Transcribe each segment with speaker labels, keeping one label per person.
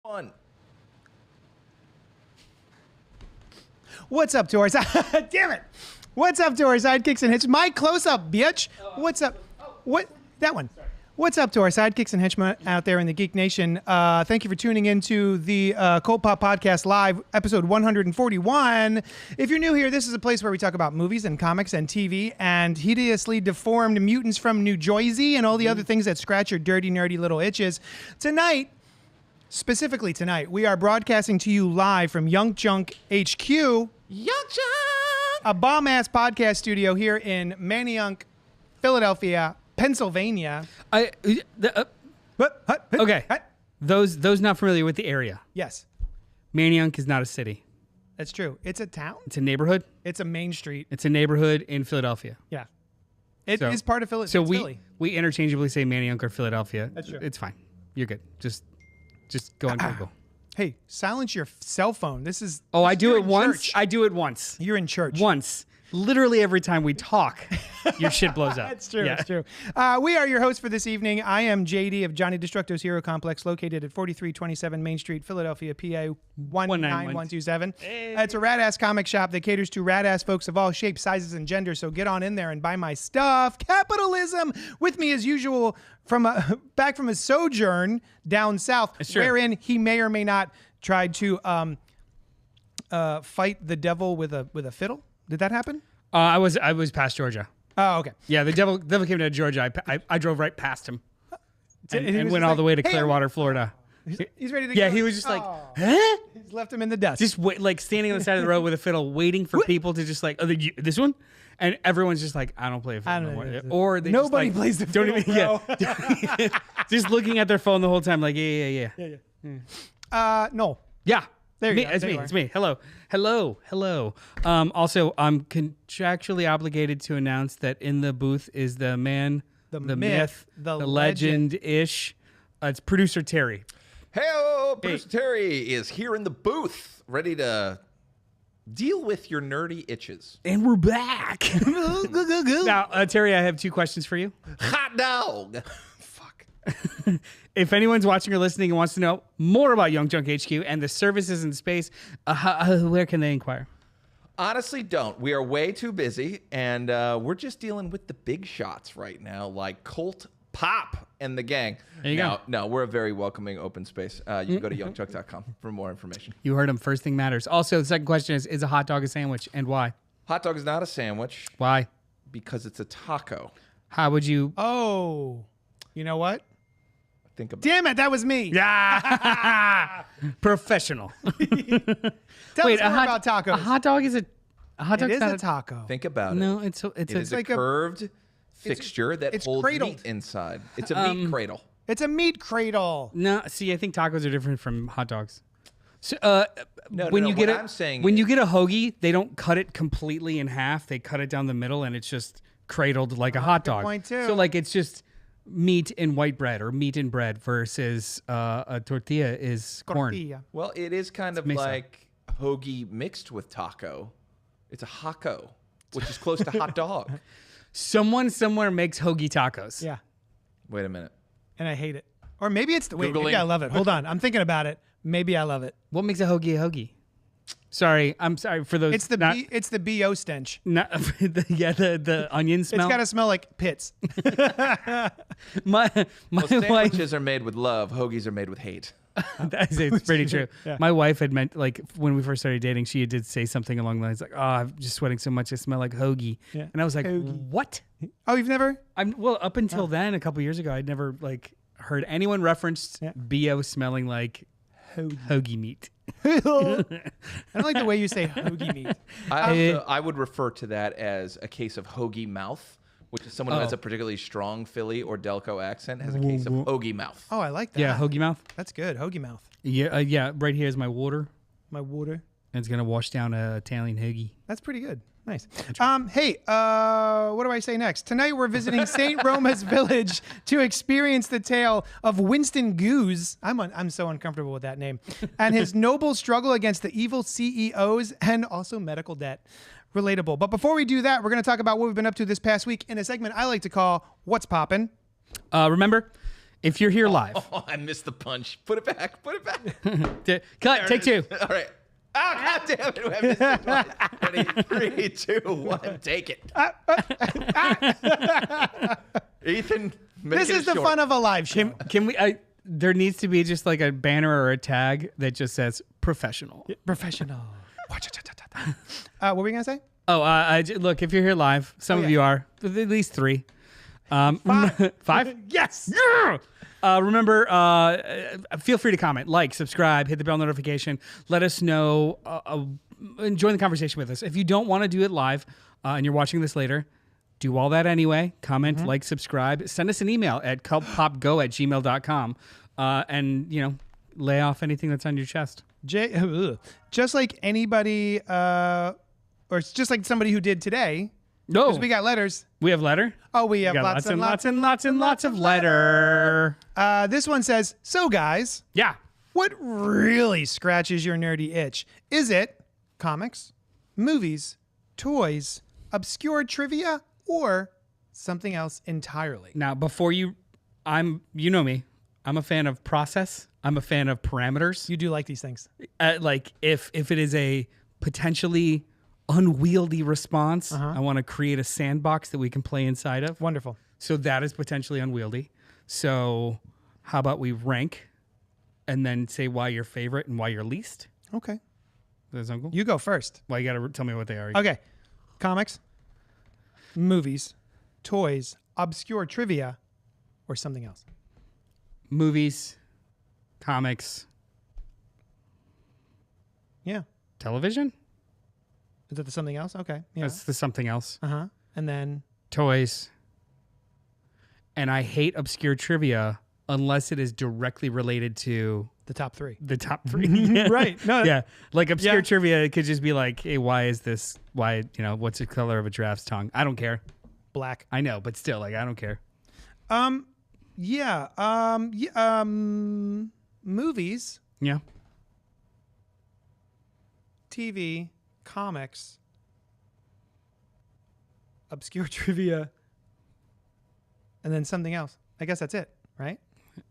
Speaker 1: One.
Speaker 2: What's up to our damn it? What's up to our sidekicks and hitch? My close-up, bitch. What's up? What? That one. What's up to our sidekicks and henchmen out there in the Geek Nation? Thank you for tuning into the Cultpop Podcast Live, episode 141. If you're new here, this is a place where we talk about movies and comics and TV and hideously deformed mutants from New Jersey and all the other things that scratch your dirty, nerdy little itches. Specifically tonight, we are broadcasting to you live from Young Junk HQ. Young Junk! A bomb-ass podcast studio here in Manayunk, Philadelphia, Pennsylvania.
Speaker 3: Okay. Those not familiar with the area.
Speaker 2: Yes.
Speaker 3: Manayunk is not a city.
Speaker 2: That's true. It's a town?
Speaker 3: It's a neighborhood.
Speaker 2: It's a main street.
Speaker 3: It's a neighborhood in Philadelphia.
Speaker 2: Yeah. It is part of Philly.
Speaker 3: So
Speaker 2: Philly.
Speaker 3: we interchangeably say Manayunk or Philadelphia.
Speaker 2: That's true.
Speaker 3: It's fine. You're good. Just go on Google.
Speaker 2: Hey, silence your cell phone. This is...
Speaker 3: Oh, I do
Speaker 2: you're
Speaker 3: it
Speaker 2: in
Speaker 3: once.
Speaker 2: church.
Speaker 3: I do it once.
Speaker 2: You're in church.
Speaker 3: Once. Literally every time we talk, your shit blows up.
Speaker 2: That's true.
Speaker 3: Yeah.
Speaker 2: That's true. We are your hosts for this evening. I am JD of Johnny Destructo's Hero Complex, located at 4327 Main Street, Philadelphia, PA 19127. It's a rad-ass comic shop that caters to rad-ass folks of all shapes, sizes, and genders. So get on in there and buy my stuff. Capitalism! With me as usual, back from a sojourn down south, wherein he may or may not try to fight the devil with a fiddle. Did that happen?
Speaker 3: I was past Georgia.
Speaker 2: Oh, okay.
Speaker 3: Yeah, the devil came to Georgia. I drove right past him and went all the way to Clearwater, Florida.
Speaker 2: He's ready to go.
Speaker 3: Yeah, he was just like, huh?
Speaker 2: He's left him in the dust.
Speaker 3: Just like standing on the side of the road with a fiddle, waiting for people to just like, this one? And everyone's just like, I don't play a fiddle no more. Or they
Speaker 2: nobody
Speaker 3: just like,
Speaker 2: plays the fiddle, bro.
Speaker 3: Yeah. Just looking at their phone the whole time like, yeah.
Speaker 2: No.
Speaker 3: Yeah.
Speaker 2: There you go.
Speaker 3: It's me. Hello. Also, I'm contractually obligated to announce that in the booth is the man, the myth, the legend-ish. It's producer Terry.
Speaker 1: Hey, Producer Terry is here in the booth, ready to deal with your nerdy itches.
Speaker 3: And we're back. Now, Terry, I have two questions for you.
Speaker 1: Hot dog.
Speaker 2: Fuck.
Speaker 3: If anyone's watching or listening and wants to know more about Young Junk HQ and the services in space, where can they inquire?
Speaker 1: Honestly, don't. We are way too busy, and we're just dealing with the big shots right now, like Cultpop and the gang.
Speaker 3: There you go.
Speaker 1: No, we're a very welcoming open space. You can go to youngjunk.com for more information.
Speaker 3: You heard him. First thing matters. Also, the second question is a hot dog a sandwich, and why?
Speaker 1: Hot dog is not a sandwich.
Speaker 3: Why?
Speaker 1: Because it's a taco.
Speaker 3: How would you...
Speaker 2: Oh, you know what?
Speaker 1: Think about
Speaker 2: Damn it, that was me.
Speaker 3: Yeah. Professional.
Speaker 2: Tell us more about tacos.
Speaker 3: A hot dog is a hot dog.
Speaker 2: It is a taco.
Speaker 1: Think about it.
Speaker 3: No, it
Speaker 1: is
Speaker 2: like
Speaker 1: a
Speaker 2: a
Speaker 1: curved fixture that holds
Speaker 2: cradled.
Speaker 1: meat inside. It's a meat cradle.
Speaker 2: It's a meat cradle.
Speaker 3: No, see, I think tacos are different from hot dogs. So,
Speaker 1: No,
Speaker 3: when you get
Speaker 1: what I'm saying
Speaker 3: when
Speaker 1: is-
Speaker 3: you get a hoagie, they don't cut it completely in half. They cut it down the middle, and it's just cradled like a hot dog.
Speaker 2: point, too.
Speaker 3: So, like, it's just meat in white bread or meat in bread versus a tortilla is corn.
Speaker 2: Tortilla.
Speaker 1: Well, it is kind of
Speaker 3: mesa.
Speaker 1: like hoagie mixed with taco. It's a hako, which is close to hot dog.
Speaker 3: Someone somewhere makes hoagie tacos.
Speaker 2: Yeah,
Speaker 1: Wait a minute.
Speaker 2: and I hate it. Or maybe it's maybe
Speaker 1: Googling.
Speaker 2: I love it. Hold on, I'm thinking about it. Maybe I love it.
Speaker 3: What makes a hoagie? Sorry, I'm sorry for those.
Speaker 2: It's the BO stench.
Speaker 3: The onion smell.
Speaker 2: It's got to smell like pits.
Speaker 3: my
Speaker 1: Well,
Speaker 3: wife.
Speaker 1: sandwiches are made with love. Hoagies are made with hate.
Speaker 3: It's pretty true.
Speaker 2: Yeah.
Speaker 3: My wife had meant, like, when we first started dating, she did say something along the lines like, "Oh, I'm just sweating so much, I smell like hoagie."
Speaker 2: Yeah.
Speaker 3: And I was like,
Speaker 2: Hoagie.
Speaker 3: "What?"
Speaker 2: Oh, you've never?
Speaker 3: Well, up until then, a couple years ago, I'd never like heard anyone referenced BO smelling like hoagie meat.
Speaker 2: I don't like the way you say hoagie meat.
Speaker 1: I would refer to that as a case of hoagie mouth, which is someone who has a particularly strong Philly or Delco accent has a case of hoagie mouth.
Speaker 2: Oh, I like that.
Speaker 3: Yeah, hoagie mouth.
Speaker 2: That's good. Hoagie mouth.
Speaker 3: Yeah. Right here is my water,
Speaker 2: My water.
Speaker 3: and it's gonna wash down a Italian hoagie.
Speaker 2: That's pretty good. Nice. Hey, what do I say next? Tonight we're visiting St. Roma's Village to experience the tale of Winston Goose. I'm so uncomfortable with that name. And his noble struggle against the evil CEOs and also medical debt. Relatable. But before we do that, we're going to talk about what we've been up to this past week in a segment I like to call What's Poppin'.
Speaker 3: Remember, if you're here live,
Speaker 1: I missed the punch. Put it back. Put it back.
Speaker 3: Cut. Take two.
Speaker 1: All right. Oh, God damn it. I missed it twice. Ready? 3, 2, 1. Take it. Ethan, make
Speaker 2: This
Speaker 1: it
Speaker 2: is the
Speaker 1: short.
Speaker 2: fun of a live show.
Speaker 3: Can we? There needs to be just like a banner or a tag that just says professional.
Speaker 2: Professional. What were we going to say?
Speaker 3: Oh, look, if you're here live, some of you are, at least 3. 5?
Speaker 2: Yes.
Speaker 3: Remember, feel free to comment, like, subscribe, hit the bell notification. Let us know. Join the conversation with us. If you don't want to do it live and you're watching this later, do all that anyway. Comment, like, subscribe. Send us an email at cultpopgo@gmail.com and, lay off anything that's on your chest.
Speaker 2: Just like anybody, or it's just like somebody who did today.
Speaker 3: No.
Speaker 2: Because we got letters.
Speaker 3: We have letter?
Speaker 2: Oh, we have
Speaker 3: got
Speaker 2: lots and lots
Speaker 3: of letter.
Speaker 2: This one says, so guys,
Speaker 3: Yeah.
Speaker 2: what really scratches your nerdy itch? Is it comics, movies, toys, obscure trivia, or something else entirely?
Speaker 3: Now, before you know me, I'm a fan of process. I'm a fan of parameters.
Speaker 2: You do like these things.
Speaker 3: Like if it is a potentially unwieldy response, I want to create a sandbox that we can play inside of.
Speaker 2: Wonderful.
Speaker 3: So that is potentially unwieldy. So how about we rank and then say why your favorite and why your least?
Speaker 2: Okay.
Speaker 3: Does that sound cool?
Speaker 2: You go first.
Speaker 3: Well, you got to tell me what they are.
Speaker 2: Okay. Comics, movies, toys, obscure trivia, or something else?
Speaker 3: Movies, comics,
Speaker 2: Yeah.
Speaker 3: television?
Speaker 2: Is that the something else? Okay. Yeah.
Speaker 3: That's the something else.
Speaker 2: Uh-huh. And then
Speaker 3: Toys. And I hate obscure trivia unless it is directly related to
Speaker 2: the top 3.
Speaker 3: the top 3. Yeah.
Speaker 2: Right. No.
Speaker 3: Yeah. Like obscure
Speaker 2: Yeah.
Speaker 3: trivia, it could just be like, hey, why is this? Why, what's the color of a giraffe's tongue? I don't care.
Speaker 2: Black.
Speaker 3: I know, but still, like, I don't care.
Speaker 2: Yeah. Movies,
Speaker 3: Yeah.
Speaker 2: TV, comics, obscure trivia, and then something else. I guess that's it, right?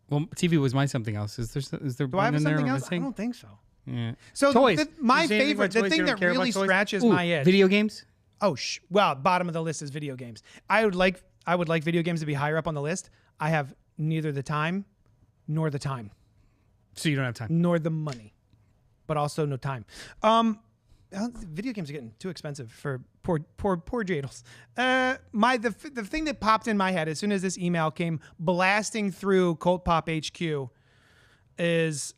Speaker 3: Well, TV was my something else. Is there
Speaker 2: Do I have
Speaker 3: one in there
Speaker 2: something
Speaker 3: I'm
Speaker 2: else? I
Speaker 3: missing?
Speaker 2: don't think so.
Speaker 3: Yeah.
Speaker 2: So
Speaker 3: Toys.
Speaker 2: my
Speaker 3: You say anything
Speaker 2: favorite,
Speaker 3: about
Speaker 2: the
Speaker 3: toys?
Speaker 2: thing
Speaker 3: You don't
Speaker 2: that
Speaker 3: care about
Speaker 2: really
Speaker 3: toys?
Speaker 2: scratches
Speaker 3: Ooh,
Speaker 2: my itch.
Speaker 3: Video games?
Speaker 2: Oh, well, bottom of the list is video games. I would like video games to be higher up on the list. I have neither the time nor the time.
Speaker 3: So you don't have time.
Speaker 2: Nor the money, but also no time. Video games are getting too expensive for poor Jadles. The thing that popped in my head as soon as this email came blasting through Cultpop HQ is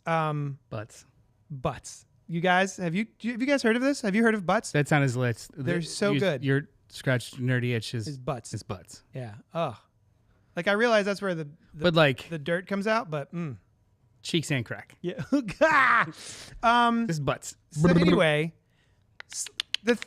Speaker 2: butts. You guys, have you guys heard of this? Have you heard of butts?
Speaker 3: That's on his list.
Speaker 2: They're so good.
Speaker 3: Your scratched nerdy itch is
Speaker 2: butts.
Speaker 3: Is butts.
Speaker 2: Yeah. Oh, like I realize that's where the dirt comes out, but
Speaker 3: cheeks and crack.
Speaker 2: yeah.
Speaker 3: Just butts.
Speaker 2: So anyway, the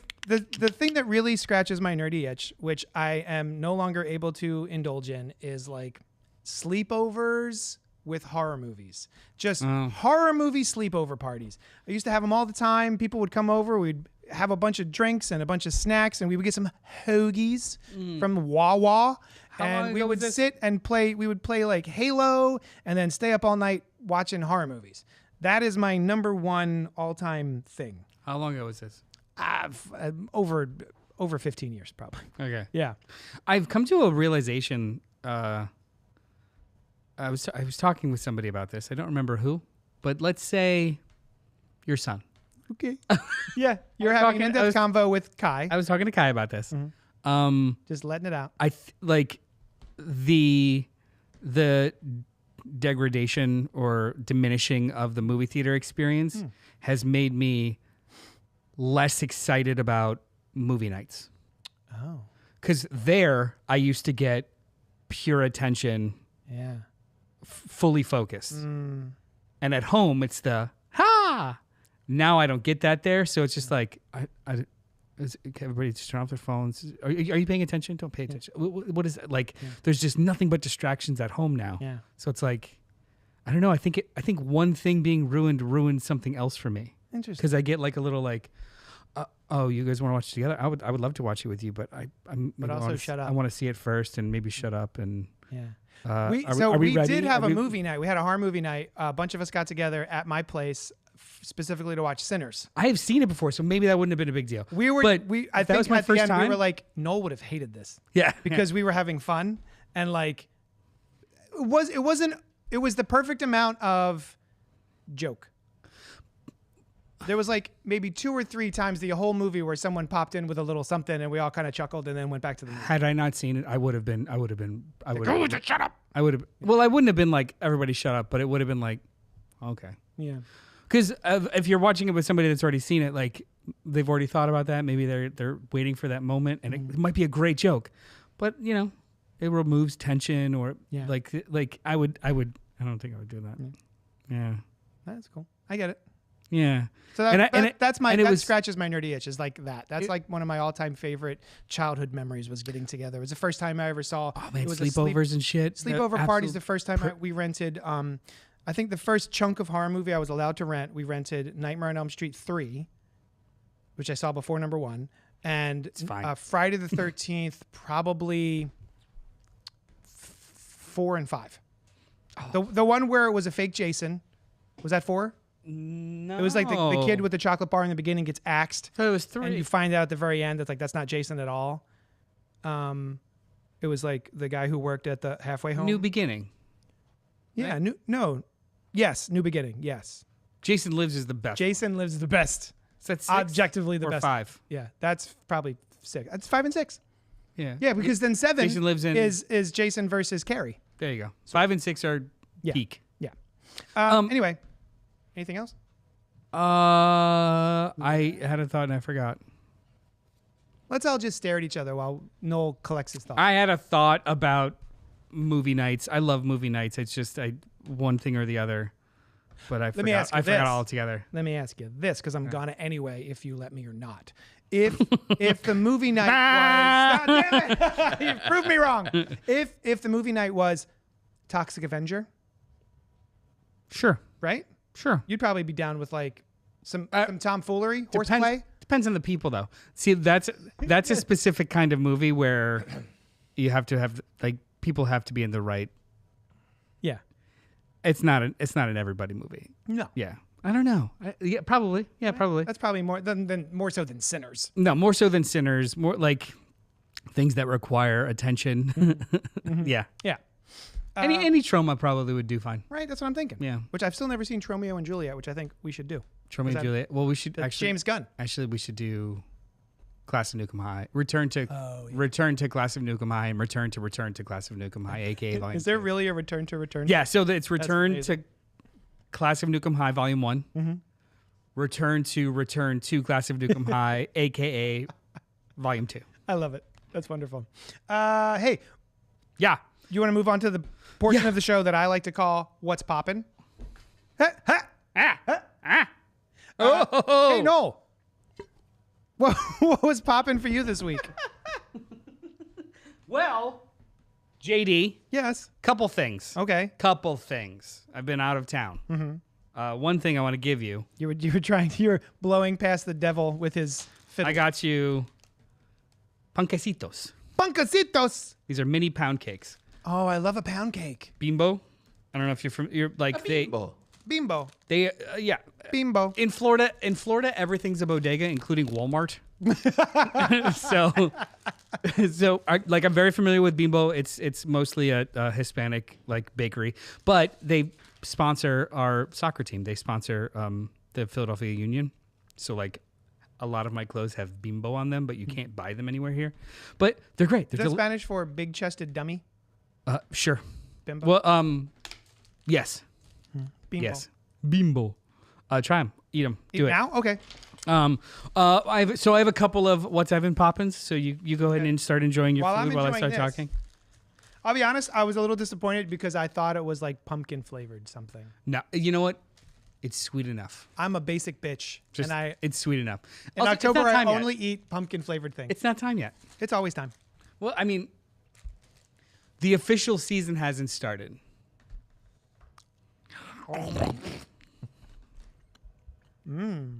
Speaker 2: thing that really scratches my nerdy itch, which I am no longer able to indulge in, is like sleepovers with horror movies. Just horror movie sleepover parties. I used to have them all the time. People would come over. We'd have a bunch of drinks and a bunch of snacks, and we would get some hoagies from Wawa. And we would sit and play. We would play like Halo and then stay up all night watching horror movies. That is my number one all-time thing.
Speaker 3: How long ago was this?
Speaker 2: Over 15 years, probably.
Speaker 3: Okay.
Speaker 2: Yeah.
Speaker 3: I've come to a realization. I was talking with somebody about this. I don't remember who, but let's say your son.
Speaker 2: Okay. Yeah, you're having an in-depth convo with Kai.
Speaker 3: I was talking to Kai about this.
Speaker 2: Just letting it out.
Speaker 3: Like the degradation or diminishing of the movie theater experience has made me less excited about movie nights.
Speaker 2: Oh.
Speaker 3: Because there I used to get pure attention.
Speaker 2: Yeah.
Speaker 3: Fully focused. And at home, it's the ha. Now I don't get that there, so it's just like everybody just turn off their phones. Are you paying attention? Don't pay attention. What is it? Like? Yeah. There's just nothing but distractions at home now.
Speaker 2: Yeah.
Speaker 3: So it's like, I don't know. I think one thing being ruined something else for me.
Speaker 2: Interesting.
Speaker 3: Because I get like a little like, Oh, you guys want to watch it together? I would love to watch it with you, but
Speaker 2: But also shut up.
Speaker 3: I want to see it first and maybe shut up and.
Speaker 2: Yeah.
Speaker 3: We
Speaker 2: We
Speaker 3: ready?
Speaker 2: did have
Speaker 3: Are
Speaker 2: a
Speaker 3: we-
Speaker 2: movie night. We had a horror movie night. A bunch of us got together at my place specifically to watch Sinners.
Speaker 3: I have seen it before, so maybe that wouldn't have been a big deal.
Speaker 2: We were.
Speaker 3: But
Speaker 2: I
Speaker 3: if that
Speaker 2: think
Speaker 3: was my
Speaker 2: at the
Speaker 3: first
Speaker 2: end we
Speaker 3: time.
Speaker 2: were like, Noel would have hated this
Speaker 3: Yeah,
Speaker 2: because we were having fun and like it was the perfect amount of joke. There was like maybe 2 or 3 times the whole movie where someone popped in with a little something and we all kind of chuckled and then went back to the movie.
Speaker 3: Had I not seen it, I would have been. Shut up. I would have. Well, I wouldn't have been like everybody shut up, but it would have been like, okay.
Speaker 2: Yeah.
Speaker 3: Because if you're watching it with somebody that's already seen it, like they've already thought about that. Maybe they're waiting for that moment, and it might be a great joke, but it removes tension or like I don't think I would do that. Yeah.
Speaker 2: That's cool. I get it.
Speaker 3: Yeah.
Speaker 2: So that scratches my nerdy itch is like that. That's like one of my all-time favorite childhood memories was getting together. It was the first time I ever saw
Speaker 3: it was sleepovers and shit.
Speaker 2: Sleepover parties. The first time we rented. I think the first chunk of horror movie I was allowed to rent. We rented Nightmare on Elm Street 3, which I saw before number 1, and Friday the 13th probably 4 and 5. The one where it was a fake Jason, was that 4?
Speaker 3: No.
Speaker 2: It was like the kid with the chocolate bar in the beginning gets axed.
Speaker 3: So it was 3.
Speaker 2: And you find out at the very end that's not Jason at all. It was like the guy who worked at the halfway home.
Speaker 3: New Beginning.
Speaker 2: Yeah.
Speaker 3: Right?
Speaker 2: New Beginning. Yes.
Speaker 3: Jason Lives is the best.
Speaker 2: Jason Lives is the best.
Speaker 3: So that's 6
Speaker 2: objectively the
Speaker 3: or
Speaker 2: best.
Speaker 3: 5.
Speaker 2: Yeah. That's probably 6. That's 5 and 6.
Speaker 3: Yeah.
Speaker 2: Yeah, because then 7
Speaker 3: Jason lives in
Speaker 2: is Jason versus Carrie.
Speaker 3: There you go. 5 and 6 are peak.
Speaker 2: Yeah. Anyway, anything else?
Speaker 3: I had a thought and I forgot.
Speaker 2: Let's all just stare at each other while Noel collects his thoughts.
Speaker 3: I had a thought about movie nights. I love movie nights. It's just one thing or the other. But I forgot altogether.
Speaker 2: Let me ask you this, because I'm gonna anyway, if you let me or not. If the movie night was, damn it, you proved me wrong. If the movie night was Toxic Avenger,
Speaker 3: Sure.
Speaker 2: right?
Speaker 3: Sure.
Speaker 2: You'd probably be down with like some tomfoolery, horseplay.
Speaker 3: Depends on the people, though. See, that's a specific kind of movie where you have to have people have to be in the right.
Speaker 2: Yeah.
Speaker 3: It's not an everybody movie.
Speaker 2: No.
Speaker 3: Yeah. I don't know. Yeah, probably. Yeah, probably.
Speaker 2: That's probably more so than Sinners.
Speaker 3: No, more so than Sinners. More like things that require attention.
Speaker 2: Mm-hmm.
Speaker 3: Yeah.
Speaker 2: Yeah.
Speaker 3: Any Troma probably would do fine.
Speaker 2: Right. That's what I'm thinking.
Speaker 3: Yeah.
Speaker 2: Which I've still never seen Romeo and Juliet, which I think we should do.
Speaker 3: Troma and Juliet. Well, we should
Speaker 2: That's
Speaker 3: actually.
Speaker 2: James Gunn.
Speaker 3: Actually, we should do Class of Nukem High. Return to Class of Nukem High and return to Class of Nukem High, aka Volume.
Speaker 2: Is there
Speaker 3: 2.
Speaker 2: really a return to return?
Speaker 3: Yeah. So it's Return
Speaker 2: amazing.
Speaker 3: to Class of Nukem High Volume 1.
Speaker 2: Mm-hmm.
Speaker 3: Return to Class of Nukem High, aka Volume 2.
Speaker 2: I love it. That's wonderful. Hey,
Speaker 3: Yeah.
Speaker 2: you want to move on to the portion of the show that I like to call "What's Poppin'"? Hey, Noel. What was poppin' for you this week?
Speaker 3: Well, JD,
Speaker 2: Yes.
Speaker 3: couple things.
Speaker 2: Okay.
Speaker 3: Couple things. I've been out of town. Mm-hmm. One thing I want to give you.
Speaker 2: You were blowing past the devil with his fiddle.
Speaker 3: I got you panquecitos.
Speaker 2: Pancasitos.
Speaker 3: These are mini pound cakes.
Speaker 2: Oh, I love a pound cake.
Speaker 3: Bimbo. I don't know if you're like
Speaker 1: Bimbo.
Speaker 2: Bimbo.
Speaker 3: yeah.
Speaker 2: Bimbo.
Speaker 3: In Florida, everything's a bodega, including Walmart. so I'm very familiar with Bimbo. It's mostly a Hispanic bakery, but they sponsor our soccer team. They sponsor the Philadelphia Union. So a lot of my clothes have Bimbo on them, but you can't buy them anywhere here. But they're great.
Speaker 2: Is that Spanish for big-chested dummy?
Speaker 3: Sure.
Speaker 2: Bimbo.
Speaker 3: Well, yes.
Speaker 2: Bimbo.
Speaker 3: Yes. Bimbo. Try them. Eat them. Do it.
Speaker 2: Now? Okay.
Speaker 3: I have a couple of what's I've been poppins. So you go ahead and start enjoying your food while I start talking.
Speaker 2: I'll be honest. I was a little disappointed because I thought it was like pumpkin flavored something.
Speaker 3: No, you know what? It's sweet enough.
Speaker 2: I'm a basic bitch,
Speaker 3: It's sweet enough.
Speaker 2: In
Speaker 3: Also,
Speaker 2: October,
Speaker 3: it's not
Speaker 2: I
Speaker 3: time yet.
Speaker 2: only eat pumpkin flavored things.
Speaker 3: It's not time yet.
Speaker 2: It's always time.
Speaker 3: Well, I mean, the official season hasn't started.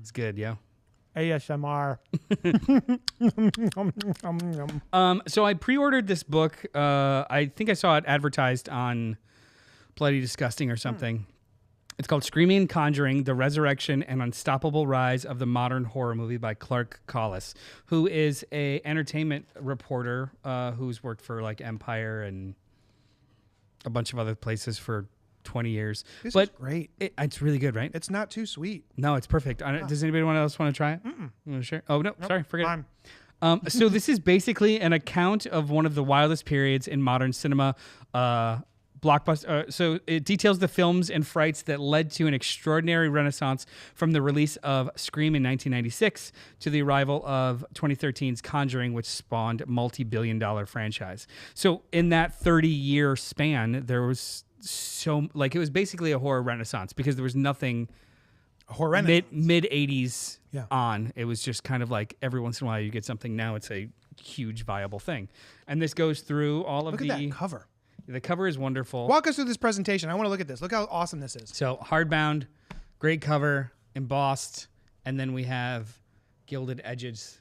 Speaker 3: It's good, yeah.
Speaker 2: ASMR.
Speaker 3: So I pre-ordered this book. I think I saw it advertised on Bloody Disgusting or something. It's called Screaming and Conjuring, The Resurrection and Unstoppable Rise of the Modern Horror Movie by Clark Collis, who is a entertainment reporter who's worked for like Empire and a bunch of other places for 20 years.
Speaker 2: This is great.
Speaker 3: It's really good, right?
Speaker 2: It's not too sweet.
Speaker 3: No, it's perfect. Does anybody else want to try it? You want to share? Oh, no. Sorry. Forget it. So this is basically an account of one of the wildest periods in modern cinema. Blockbuster. So it details the films and frights that led to an extraordinary renaissance from the release of Scream in 1996 to the arrival of 2013's Conjuring, which spawned multi-billion-dollar franchise. So in that 30-year span, there was it was basically a horror renaissance because there was nothing mid 80s on. It was just kind of like every once in a while you get something. Now it's a huge viable thing. And this goes through all of
Speaker 2: Look at that cover.
Speaker 3: The cover is wonderful.
Speaker 2: Walk us through this presentation. I want to look at this. Look how awesome this is.
Speaker 3: So hardbound, great cover, embossed, and then we have gilded edges.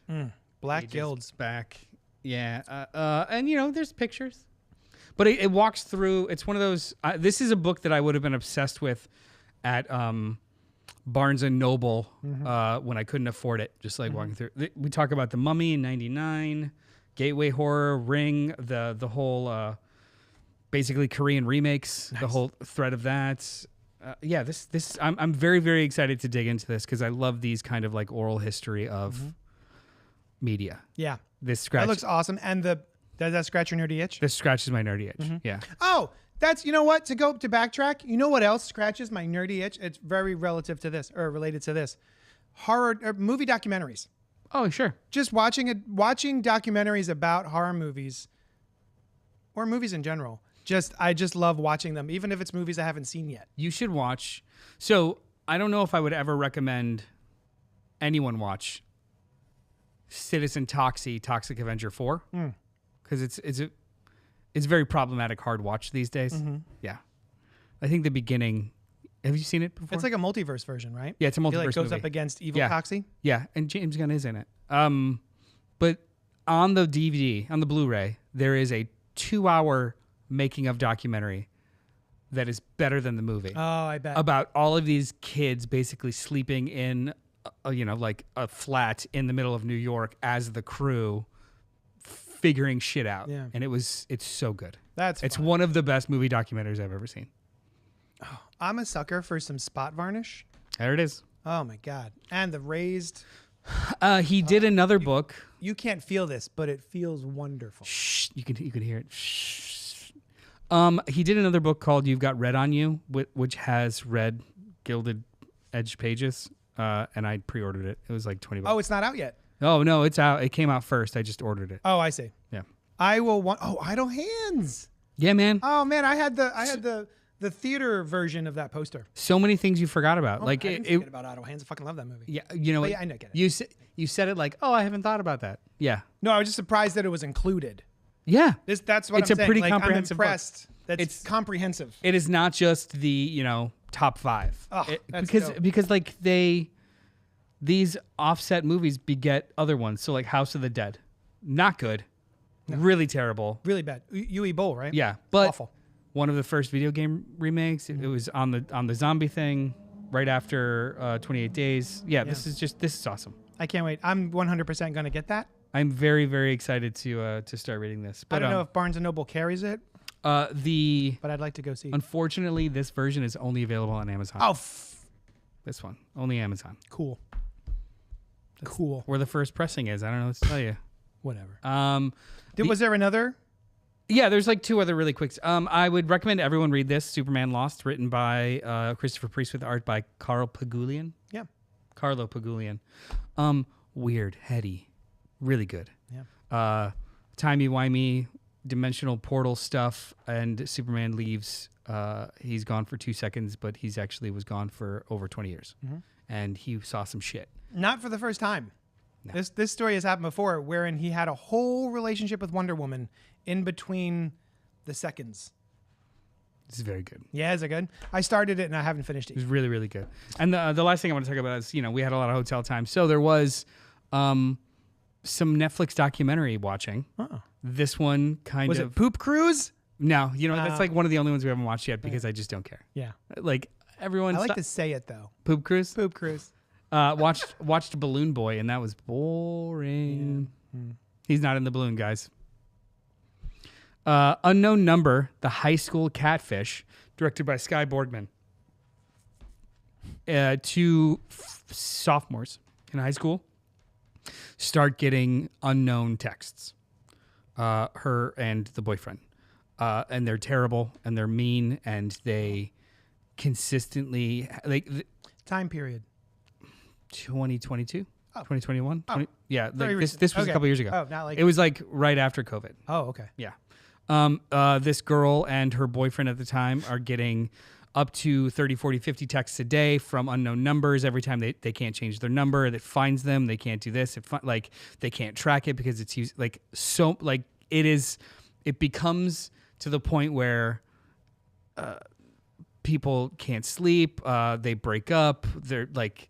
Speaker 2: Black gilds.
Speaker 3: Back. Yeah. And, there's pictures. But it walks through. It's one of those. This is a book that I would have been obsessed with at Barnes and Noble when I couldn't afford it. Just like walking through. We talk about The Mummy in '99, Gateway Horror, Ring, the whole basically Korean remakes, the whole thread of that. This I'm very, very excited to dig into this because I love these kind of like oral history of media.
Speaker 2: Yeah,
Speaker 3: That
Speaker 2: looks awesome. And does that scratch your nerdy itch?
Speaker 3: This scratches my nerdy itch. Yeah.
Speaker 2: Oh, that's, you know what? To backtrack, you know what else scratches my nerdy itch? It's very relative to this or related to this. Horror or movie documentaries.
Speaker 3: Oh, sure.
Speaker 2: Just watching documentaries about horror movies or movies in general. I just love watching them, even if it's movies I haven't seen yet.
Speaker 3: You should watch. So I don't know if I would ever recommend anyone watch Citizen Toxic Avenger 4 because it's very problematic hard watch these days. Yeah, I think the beginning. Have you seen it before?
Speaker 2: It's like a multiverse version, right?
Speaker 3: Yeah, it's a multiverse.
Speaker 2: He goes
Speaker 3: movie.
Speaker 2: up against evil Toxie.
Speaker 3: Yeah, and James Gunn is in it. But on the DVD, on the Blu-ray, there is a 2-hour making of documentary that is better than the movie.
Speaker 2: Oh, I bet.
Speaker 3: About all of these kids basically sleeping in, like a flat in the middle of New York as the crew figuring shit out.
Speaker 2: Yeah.
Speaker 3: And it's so good. It's
Speaker 2: fun.
Speaker 3: one of the best movie documentaries I've ever seen.
Speaker 2: Oh, I'm a sucker for some spot varnish.
Speaker 3: There it is.
Speaker 2: Oh my God. And the raised.
Speaker 3: He did another book.
Speaker 2: You can't feel this, but it feels wonderful.
Speaker 3: Shh, you could hear it. Shh. He did another book called You've Got Red on You, which has red gilded edge pages, and I pre-ordered it. It was like $20.
Speaker 2: Oh, it's not out yet.
Speaker 3: Oh no, it's out. It came out first. I just ordered it.
Speaker 2: Oh, I see.
Speaker 3: Yeah.
Speaker 2: I will want. Oh, Idle Hands.
Speaker 3: Yeah, man.
Speaker 2: Oh man, I had the theater version of that poster.
Speaker 3: So many things you forgot about.
Speaker 2: Oh,
Speaker 3: like
Speaker 2: I didn't forget about Idle Hands. I fucking love that movie.
Speaker 3: Yeah, you know what?
Speaker 2: Yeah, I get it.
Speaker 3: You said it like, oh, I haven't thought about that. Yeah.
Speaker 2: No, I was just surprised that it was included.
Speaker 3: Yeah.
Speaker 2: That's what
Speaker 3: It's
Speaker 2: I'm
Speaker 3: a
Speaker 2: saying.
Speaker 3: pretty
Speaker 2: like,
Speaker 3: comprehensive
Speaker 2: I'm impressed.
Speaker 3: book.
Speaker 2: It's comprehensive.
Speaker 3: It is not just the top 5.
Speaker 2: Oh, that's dope.
Speaker 3: because like these offset movies beget other ones. So like House of the Dead, not good, really terrible,
Speaker 2: Really bad. Yui Bowl, right?
Speaker 3: yeah, but
Speaker 2: Awful.
Speaker 3: one of the first video game remakes. It was on the zombie thing right after 28 Days. Yeah, this is awesome.
Speaker 2: I can't wait. I'm 100% going to get that.
Speaker 3: I'm very, very excited to start reading this. But
Speaker 2: I don't know if Barnes & Noble carries it, but I'd like to go see.
Speaker 3: Unfortunately, this version is only available on Amazon.
Speaker 2: Oh,
Speaker 3: this one. Only Amazon.
Speaker 2: cool. Cool.
Speaker 3: Where the first pressing is. I don't know what to tell you.
Speaker 2: Whatever. Was there another?
Speaker 3: Yeah, there's like 2 other really quicks. I would recommend everyone read this, Superman Lost, written by Christopher Priest with art by Carlo Pagulian.
Speaker 2: Yeah.
Speaker 3: Weird, heady, really good.
Speaker 2: Yeah.
Speaker 3: Timey-wimey, dimensional portal stuff, and Superman leaves. He's gone for 2 seconds, but he's actually was gone for over 20 years. And he saw some shit.
Speaker 2: Not for the first time. No. This story has happened before, wherein he had a whole relationship with Wonder Woman in between the seconds.
Speaker 3: It's very good.
Speaker 2: Yeah, is it good? I started it and I haven't finished
Speaker 3: It
Speaker 2: it.
Speaker 3: was really, really good. And the last thing I want to talk about is, we had a lot of hotel time. So there was some Netflix documentary watching.
Speaker 2: Oh.
Speaker 3: This one kind
Speaker 2: Was
Speaker 3: of...
Speaker 2: it Poop Cruise?
Speaker 3: No, that's like one of the only ones we haven't watched yet because I just don't care.
Speaker 2: Yeah.
Speaker 3: Like everyone...
Speaker 2: I like to say it though.
Speaker 3: Poop Cruise?
Speaker 2: Poop Cruise.
Speaker 3: Watched Balloon Boy, and that was boring. Yeah. He's not in the balloon, guys. Unknown Number, The High School Catfish, directed by Sky Borgman. Two sophomores in high school start getting unknown texts. Her and the boyfriend. And they're terrible, and they're mean, and they consistently...
Speaker 2: Time period.
Speaker 3: 2022?
Speaker 2: Oh.
Speaker 3: 2021?
Speaker 2: Oh.
Speaker 3: Yeah,
Speaker 2: Very
Speaker 3: this
Speaker 2: recent.
Speaker 3: was a
Speaker 2: Okay.
Speaker 3: couple years ago.
Speaker 2: Oh, not like...
Speaker 3: It was like right after COVID.
Speaker 2: Oh, okay.
Speaker 3: Yeah. This girl and her boyfriend at the time are getting up to 30, 40, 50 texts a day from unknown numbers. Every time they can't change their number, that finds them. They can't do this. They can't track it because it's used it becomes to the point where people can't sleep. They break up. They're like,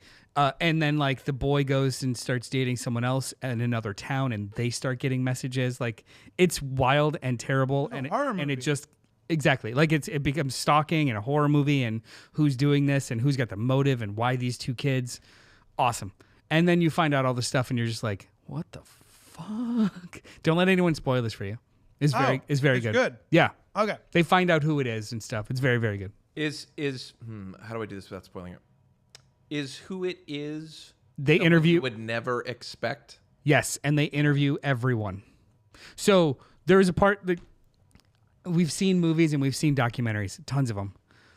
Speaker 3: and then like the boy goes and starts dating someone else in another town, and they start getting messages. Like it's wild and terrible, and it just exactly like it becomes stalking and a horror movie, and who's doing this and who's got the motive and why these two kids. Awesome. And then you find out all this stuff, and you're just like, what the fuck? Don't let anyone spoil this for you. It's very good.
Speaker 2: Good.
Speaker 3: Yeah.
Speaker 2: Okay.
Speaker 3: They find out who it is and stuff. It's very, very good.
Speaker 1: How do I do this without spoiling it? Is who it is
Speaker 3: They
Speaker 1: someone
Speaker 3: interview
Speaker 1: you would never expect?
Speaker 3: Yes, and they interview everyone. So there is a part that we've seen movies and we've seen documentaries, tons of them.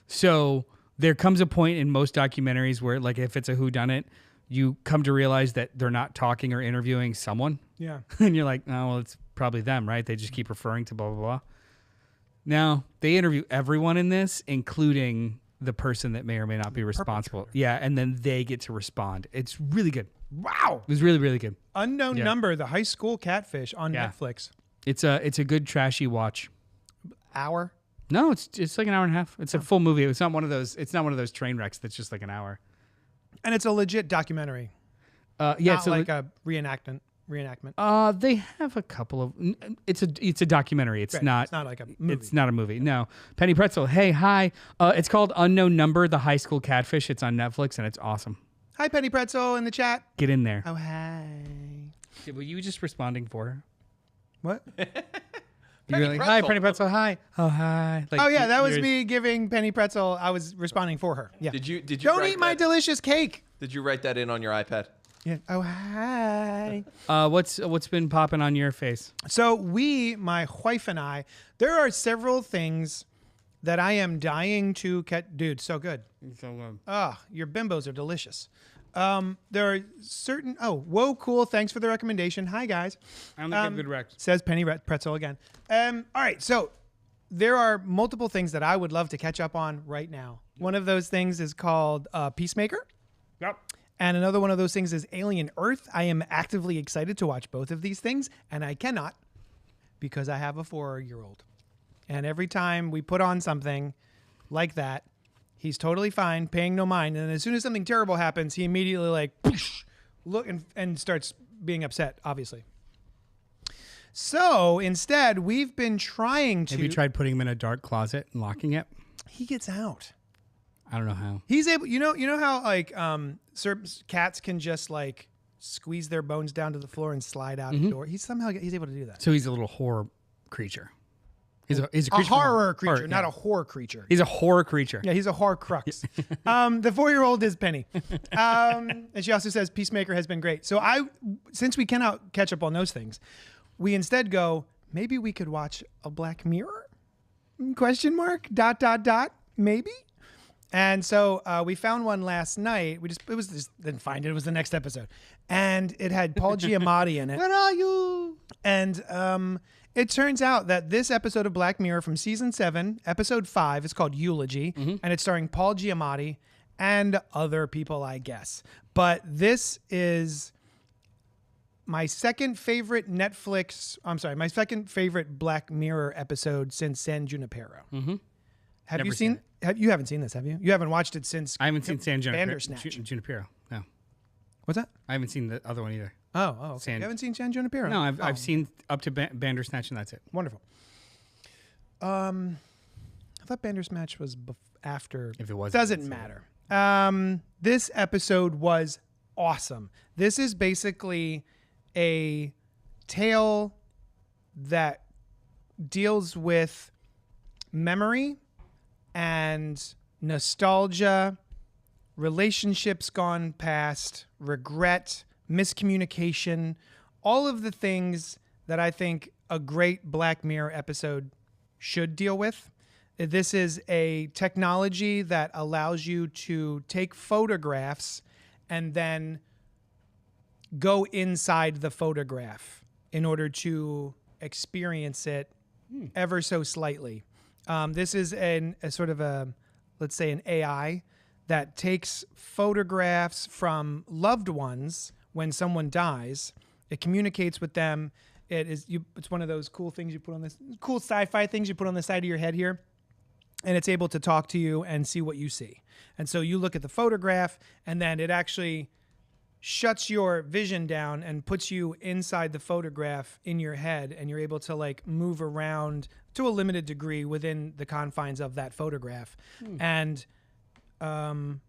Speaker 3: So there comes a point in most documentaries where, like, if it's a whodunit, you come to realize that they're not talking or interviewing someone.
Speaker 2: Yeah.
Speaker 3: And you're like, oh, well, it's probably them, right? They just keep referring to blah, blah, blah. Now, they interview everyone in this, including the person that may or may not be responsible. Yeah, and then they get to respond. It's really good.
Speaker 2: Wow.
Speaker 3: It was really, really good.
Speaker 2: Unknown Number, The High School Catfish on
Speaker 3: Yeah.
Speaker 2: Netflix.
Speaker 3: It's a good trashy watch.
Speaker 2: Hour.
Speaker 3: No, it's like an hour and a half. It's a full movie. It's not one of those train wrecks that's just like an hour.
Speaker 2: And it's a legit documentary.
Speaker 3: Yeah,
Speaker 2: Not
Speaker 3: it's
Speaker 2: like a reenactment.
Speaker 3: They have a couple of. It's a documentary. It's
Speaker 2: Right.
Speaker 3: not.
Speaker 2: It's not like a movie.
Speaker 3: It's not a movie. No. Penny Pretzel. Hey, hi. It's called Unknown Number: The High School Catfish. It's on Netflix and it's awesome.
Speaker 2: Hi, Penny Pretzel in the chat.
Speaker 3: Get in there.
Speaker 2: Oh, hi.
Speaker 3: Were you just responding for her?
Speaker 2: What?
Speaker 3: You were like, hi, Penny Pretzel. Hi. Oh, hi. Like,
Speaker 2: Oh, yeah, that was
Speaker 3: you're-
Speaker 2: me giving Penny Pretzel. I was responding for her. Yeah.
Speaker 1: Did you
Speaker 2: Don't
Speaker 1: write
Speaker 2: eat my
Speaker 1: that-
Speaker 2: delicious cake.
Speaker 1: Did you write that in on your iPad?
Speaker 2: Yeah. Oh, hi.
Speaker 3: What's been popping on your face?
Speaker 2: So my wife and I, there are several things that I am dying to catch. Dude, so good. Your bimbos are delicious. There are certain. Oh, whoa, cool. Thanks for the recommendation. Hi, guys.
Speaker 3: I only give good recs.
Speaker 2: Says Penny Pretzel again. All right, so there are multiple things that I would love to catch up on right now. One of those things is called Peacemaker.
Speaker 3: Yep.
Speaker 2: And another one of those things is Alien Earth. I am actively excited to watch both of these things, and I cannot because I have a 4-year-old. And every time we put on something like that, he's totally fine, paying no mind. And as soon as something terrible happens, he immediately like look and starts being upset, obviously. So instead, we've been trying to.
Speaker 3: Have you tried putting him in a dark closet and locking it?
Speaker 2: He gets out.
Speaker 3: I don't know how.
Speaker 2: He's able. You know how like certain cats can just like squeeze their bones down to the floor and slide out the door. He's able to do that.
Speaker 3: So he's a little horror creature. He's a
Speaker 2: A
Speaker 3: creature
Speaker 2: horror creature, not
Speaker 3: yeah.
Speaker 2: a horror creature.
Speaker 3: He's a horror creature.
Speaker 2: Yeah, he's a horror crux. The 4-year-old is Penny. And she also says Peacemaker has been great. So since we cannot catch up on those things, we instead go, maybe we could watch a Black Mirror? ? Maybe? And so we found one last night. Didn't find it. It was the next episode. And it had Paul Giamatti in it.
Speaker 3: Where are you?
Speaker 2: And it turns out that this episode of Black Mirror from season 7, episode 5, is called Eulogy, and it's starring Paul Giamatti and other people, I guess. But this is my second favorite my second favorite Black Mirror episode since San Junipero. Have
Speaker 3: Never
Speaker 2: you
Speaker 3: seen
Speaker 2: seen? You haven't seen this, have you? You haven't watched it since.
Speaker 3: I haven't seen San
Speaker 2: Bandersnatch.
Speaker 3: Junipero. No,
Speaker 2: What's that?
Speaker 3: I haven't seen the other one either.
Speaker 2: Oh, okay.
Speaker 3: San-
Speaker 2: You haven't seen San Junipero?
Speaker 3: No, I've seen up to Bandersnatch, and that's it.
Speaker 2: Wonderful. I thought Bandersnatch was after.
Speaker 3: If it wasn't,
Speaker 2: doesn't matter. This episode was awesome. This is basically a tale that deals with memory and nostalgia, relationships gone past, regret, miscommunication, all of the things that I think a great Black Mirror episode should deal with. This is a technology that allows you to take photographs and then go inside the photograph in order to experience it ever so slightly. This is a sort of let's say an AI that takes photographs from loved ones when someone dies. It communicates with them. It's one of those cool things you put on this, cool sci-fi things you put on the side of your head here. And it's able to talk to you and see what you see. And so you look at the photograph, and then it actually shuts your vision down and puts you inside the photograph in your head, and you're able to like move around to a limited degree within the confines of that photograph. And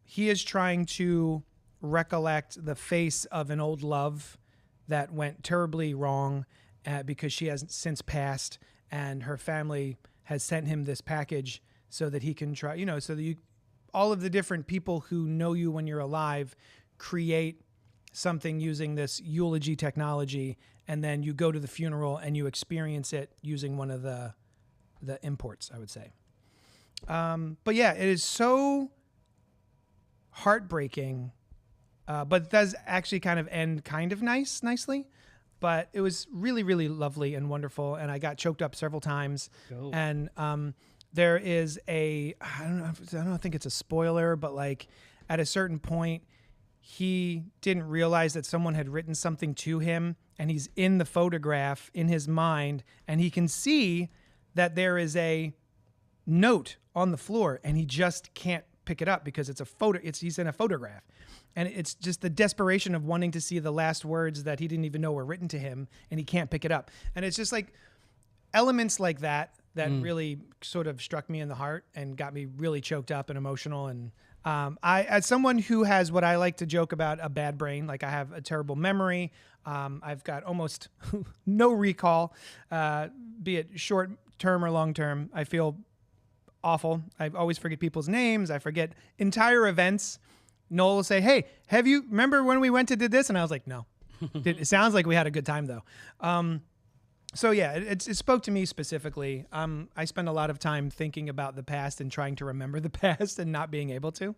Speaker 2: he is trying to recollect the face of an old love that went terribly wrong because she has since passed, and her family has sent him this package so that he can try, so that all of the different people who know you when you're alive create something using this eulogy technology, and then you go to the funeral and you experience it using one of the imports, I would say. But yeah, it is so heartbreaking, but it does actually kind of end kind of nicely. But it was really, really lovely and wonderful, and I got choked up several times. And there is I don't think it's a spoiler, but like at a certain point, he didn't realize that someone had written something to him, and he's in the photograph in his mind, and he can see that there is a note on the floor, and he just can't pick it up because it's a photo. He's in a photograph, and it's just the desperation of wanting to see the last words that he didn't even know were written to him, and he can't pick it up. And it's just like elements like that really sort of struck me in the heart and got me really choked up and emotional. And I, as someone who has what I like to joke about, a bad brain, like I have a terrible memory. I've got almost no recall, be it short term or long term. I feel awful. I always forget people's names. I forget entire events. Noel will say, "Hey, remember when we went to did this?" And I was like, "No." It sounds like we had a good time though. So yeah, it spoke to me specifically. I spend a lot of time thinking about the past and trying to remember the past and not being able to.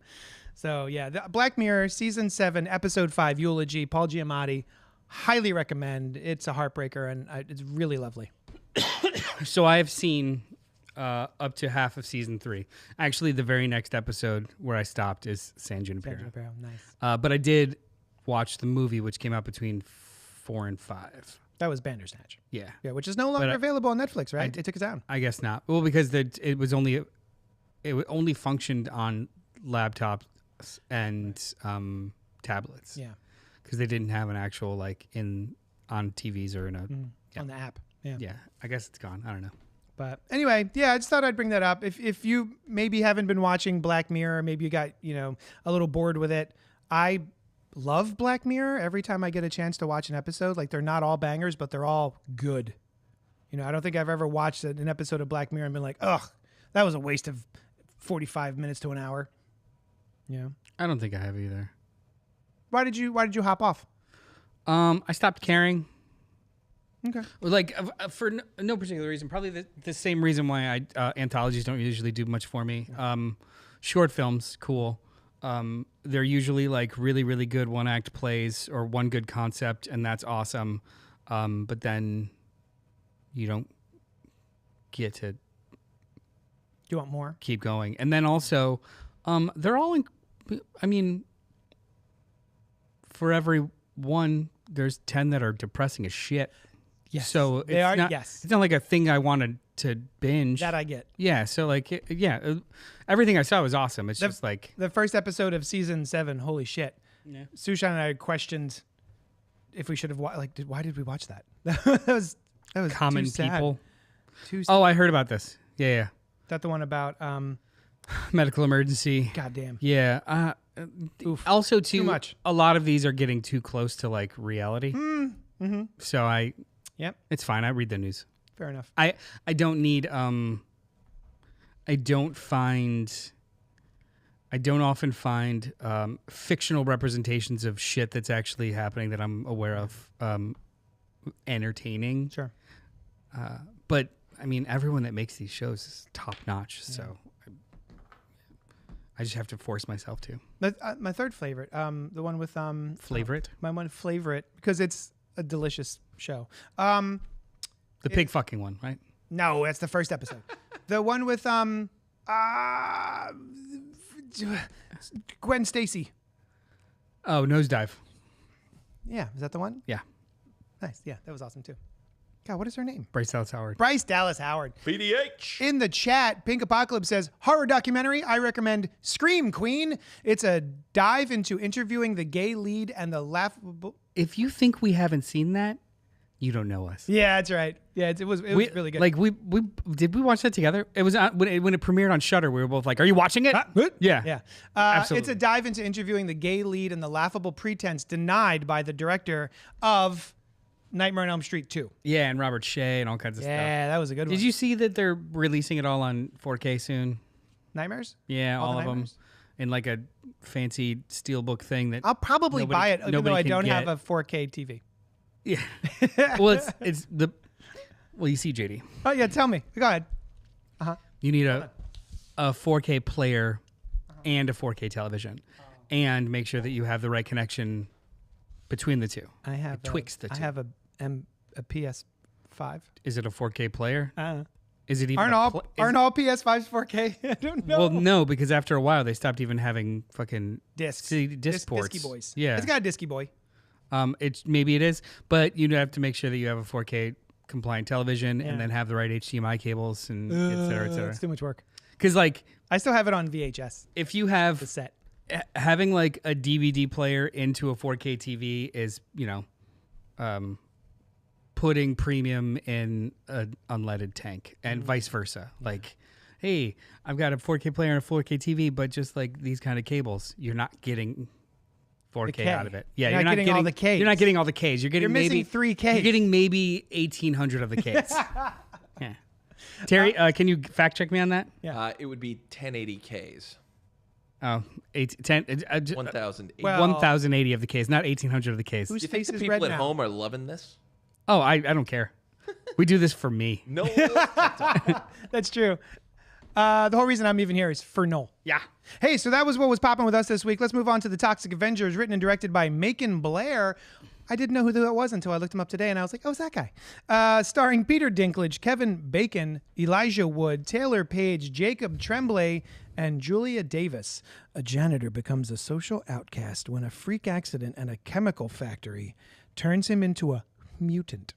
Speaker 2: So yeah, the Black Mirror season 7, episode 5, Eulogy, Paul Giamatti. Highly recommend. It's a heartbreaker, and it's really lovely.
Speaker 3: So I have seen up to half of season 3. Actually, the very next episode where I stopped is San Junipero.
Speaker 2: Nice.
Speaker 3: But I did watch the movie, which came out between 4 and 5.
Speaker 2: That was Bandersnatch.
Speaker 3: Yeah,
Speaker 2: which is no longer available on Netflix, right? They took it down.
Speaker 3: I guess not. Well, because it only functioned on laptops and tablets.
Speaker 2: Yeah,
Speaker 3: because they didn't have an actual on TVs or
Speaker 2: on the app. Yeah,
Speaker 3: I guess it's gone. I don't know.
Speaker 2: But anyway, yeah, I just thought I'd bring that up. If you maybe haven't been watching Black Mirror, maybe you got a little bored with it. I love Black Mirror. Every time I get a chance to watch an episode, like they're not all bangers, but they're all good. I don't think I've ever watched an episode of Black Mirror and been like, ugh, that was a waste of 45 minutes to an hour.
Speaker 3: I don't think I have either.
Speaker 2: Why did you hop off?
Speaker 3: I stopped caring.
Speaker 2: Okay.
Speaker 3: For no particular reason. Probably the same reason why anthologies don't usually do much for me. Short films, cool. They're usually like really, really good one-act plays or one good concept, and that's awesome. But then you don't get to.
Speaker 2: You want more?
Speaker 3: Keep going, and then also, they're all. For every one, there's 10 that are depressing as shit.
Speaker 2: Yes.
Speaker 3: So
Speaker 2: they are.
Speaker 3: Not,
Speaker 2: yes.
Speaker 3: It's not like a thing I want to to binge.
Speaker 2: That I get.
Speaker 3: Yeah, so like everything I saw was awesome. It's just like
Speaker 2: the first episode of season 7. Holy shit!
Speaker 3: Yeah.
Speaker 2: Sushan and I questioned if we should have why did we watch that? that was
Speaker 3: common
Speaker 2: too sad.
Speaker 3: people.
Speaker 2: Too sad.
Speaker 3: Oh, I heard about this. Yeah.
Speaker 2: Is that the one about
Speaker 3: Medical emergency.
Speaker 2: goddamn.
Speaker 3: Yeah.
Speaker 2: Oof.
Speaker 3: Also, too
Speaker 2: much.
Speaker 3: A lot of these are getting too close to like reality.
Speaker 2: Mm-hmm.
Speaker 3: So
Speaker 2: Yep.
Speaker 3: it's fine. I read the news.
Speaker 2: Fair enough.
Speaker 3: I don't need I don't often find fictional representations of shit that's actually happening that I'm aware of entertaining.
Speaker 2: Sure.
Speaker 3: But I mean, everyone that makes these shows is top notch. Yeah. So I just have to force myself to.
Speaker 2: My third favorite, the one with
Speaker 3: Flavor it.
Speaker 2: My one favorite because it's a delicious show.
Speaker 3: The pig fucking one, right?
Speaker 2: No, that's the first episode. The one with Gwen Stacy.
Speaker 3: Oh, Nosedive.
Speaker 2: Yeah, is that the one?
Speaker 3: Yeah.
Speaker 2: Nice. Yeah, that was awesome too. God, what is her name?
Speaker 3: Bryce Dallas Howard.
Speaker 2: Bryce Dallas Howard.
Speaker 1: PDH.
Speaker 2: In the chat, Pink Apocalypse says, horror documentary, I recommend Scream Queen. It's a dive into interviewing the gay lead and the laughable...
Speaker 3: If you think we haven't seen that, you don't know us.
Speaker 2: Yeah, that's right. Yeah, it was really good.
Speaker 3: Like we did we watch that together? It was when it premiered on Shudder. We were both like, "Are you watching it?" Yeah,
Speaker 2: yeah.
Speaker 3: Absolutely.
Speaker 2: It's a dive into interviewing the gay lead and the laughable pretense denied by the director of Nightmare on Elm Street 2.
Speaker 3: Yeah, and Robert Shea and all kinds of stuff.
Speaker 2: Yeah, that was a good one.
Speaker 3: Did you see that they're releasing it all on 4K soon?
Speaker 2: Nightmares?
Speaker 3: Yeah, all
Speaker 2: the
Speaker 3: of them
Speaker 2: Nightmares?
Speaker 3: in like a fancy steelbook thing that
Speaker 2: I'll probably buy it, even though I don't have a 4K TV.
Speaker 3: Yeah. Well, it's the. Well, you see, JD.
Speaker 2: Oh yeah, tell me. Go ahead.
Speaker 3: You need a 4K player and a 4K television, and make sure that you have the right connection between the two.
Speaker 2: I have
Speaker 3: Twixt the two.
Speaker 2: I have a PS5.
Speaker 3: Is it a 4K player? Is it even?
Speaker 2: Aren't all PS5s 4K? I don't know.
Speaker 3: Well, no, because after a while they stopped even having fucking
Speaker 2: discs.
Speaker 3: disc ports.
Speaker 2: Disky boys.
Speaker 3: Yeah,
Speaker 2: it's got a disky boy.
Speaker 3: Maybe it is, but you have to make sure that you have a 4K compliant television and then have the right HDMI cables and et cetera, et cetera.
Speaker 2: It's too much work.
Speaker 3: Because like
Speaker 2: I still have it on VHS.
Speaker 3: if you have
Speaker 2: The set.
Speaker 3: having like a DVD player into a 4K TV is putting premium in an unleaded tank and vice versa. Like, hey, I've got a 4K player and a 4K TV, but just like these kind of cables, you're not getting 4K out of it. Yeah,
Speaker 2: you're not getting all the Ks.
Speaker 3: You're not getting all the Ks. You're getting
Speaker 2: missing
Speaker 3: maybe
Speaker 2: 3 Ks.
Speaker 3: You're getting maybe 1,800 of the Ks. Yeah. Terry, can you fact check me on that?
Speaker 2: Yeah.
Speaker 1: It would be 1080Ks.
Speaker 3: Oh,
Speaker 1: 1,080.
Speaker 2: Well-
Speaker 3: 1,080 of the Ks, not 1,800 of the Ks.
Speaker 2: Who's
Speaker 1: Do you think
Speaker 2: face
Speaker 1: the
Speaker 2: is
Speaker 1: people
Speaker 2: red
Speaker 1: at
Speaker 2: now?
Speaker 1: home are loving this?
Speaker 3: Oh, I don't care. We do this for me.
Speaker 1: No.
Speaker 2: That's true. The whole reason I'm even here is for Noel.
Speaker 3: Yeah.
Speaker 2: Hey, so that was what was popping with us this week. Let's move on to the Toxic Avengers, written and directed by Macon Blair. I didn't know who that was until I looked him up today, and I was like, oh, it's that guy. Starring Peter Dinklage, Kevin Bacon, Elijah Wood, Taylor Page, Jacob Tremblay, and Julia Davis. A janitor becomes a social outcast when a freak accident at a chemical factory turns him into a mutant.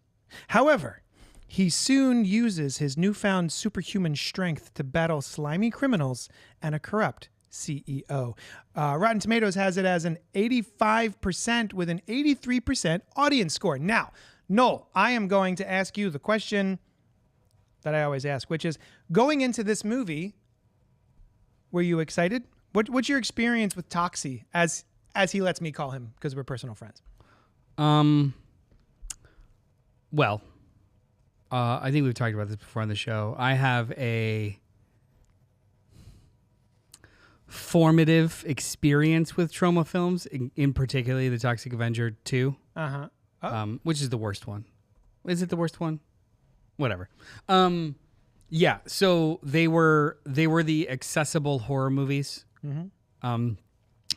Speaker 2: However, he soon uses his newfound superhuman strength to battle slimy criminals and a corrupt CEO. Rotten Tomatoes has it as an 85% with an 83% audience score. Now, Noel, I am going to ask you the question that I always ask, which is, going into this movie, were you excited? What's your experience with Toxie, as he lets me call him, because we're personal friends?
Speaker 3: Well, I think we've talked about this before on the show. I have a formative experience with Troma films, in particularly the Toxic Avenger 2, which is the worst one. Is it the worst one? Whatever. Yeah, so they were the accessible horror movies.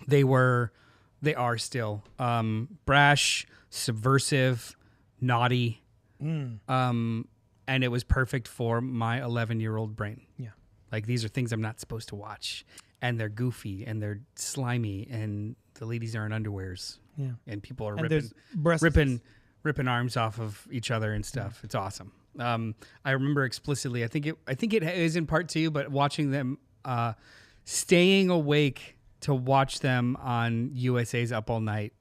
Speaker 3: They are still brash, subversive, naughty, and it was perfect for my 11-year-old brain.
Speaker 2: Yeah.
Speaker 3: Like, these are things I'm not supposed to watch, and they're goofy and they're slimy, and the ladies are in underwears.
Speaker 2: Yeah.
Speaker 3: And people are
Speaker 2: And there's
Speaker 3: ripping
Speaker 2: breasts.
Speaker 3: ripping arms off of each other and stuff. It's awesome. I remember explicitly. I think it is in part 2, but watching them, staying awake to watch them on USA's Up All Night,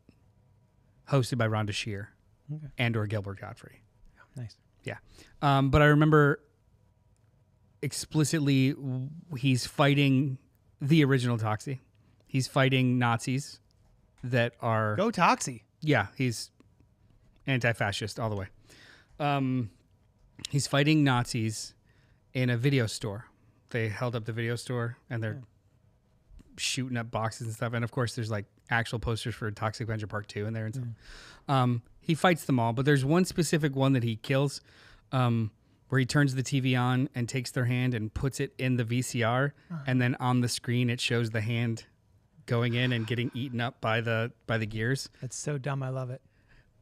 Speaker 3: hosted by Rhonda Shear and/or Gilbert Gottfried.
Speaker 2: Nice.
Speaker 3: Yeah, but I remember explicitly he's fighting the original Toxie. He's fighting Nazis that are
Speaker 2: Go Toxie.
Speaker 3: Yeah, he's anti-fascist all the way. He's fighting Nazis in a video store. They held up the video store and they're shooting up boxes and stuff. And of course, there's like actual posters for Toxic Avenger Part 2 in there and stuff. He fights them all, but there's one specific one that he kills, where he turns the TV on and takes their hand and puts it in the VCR, and then on the screen it shows the hand going in and getting eaten up by the gears.
Speaker 2: That's so dumb. I love it.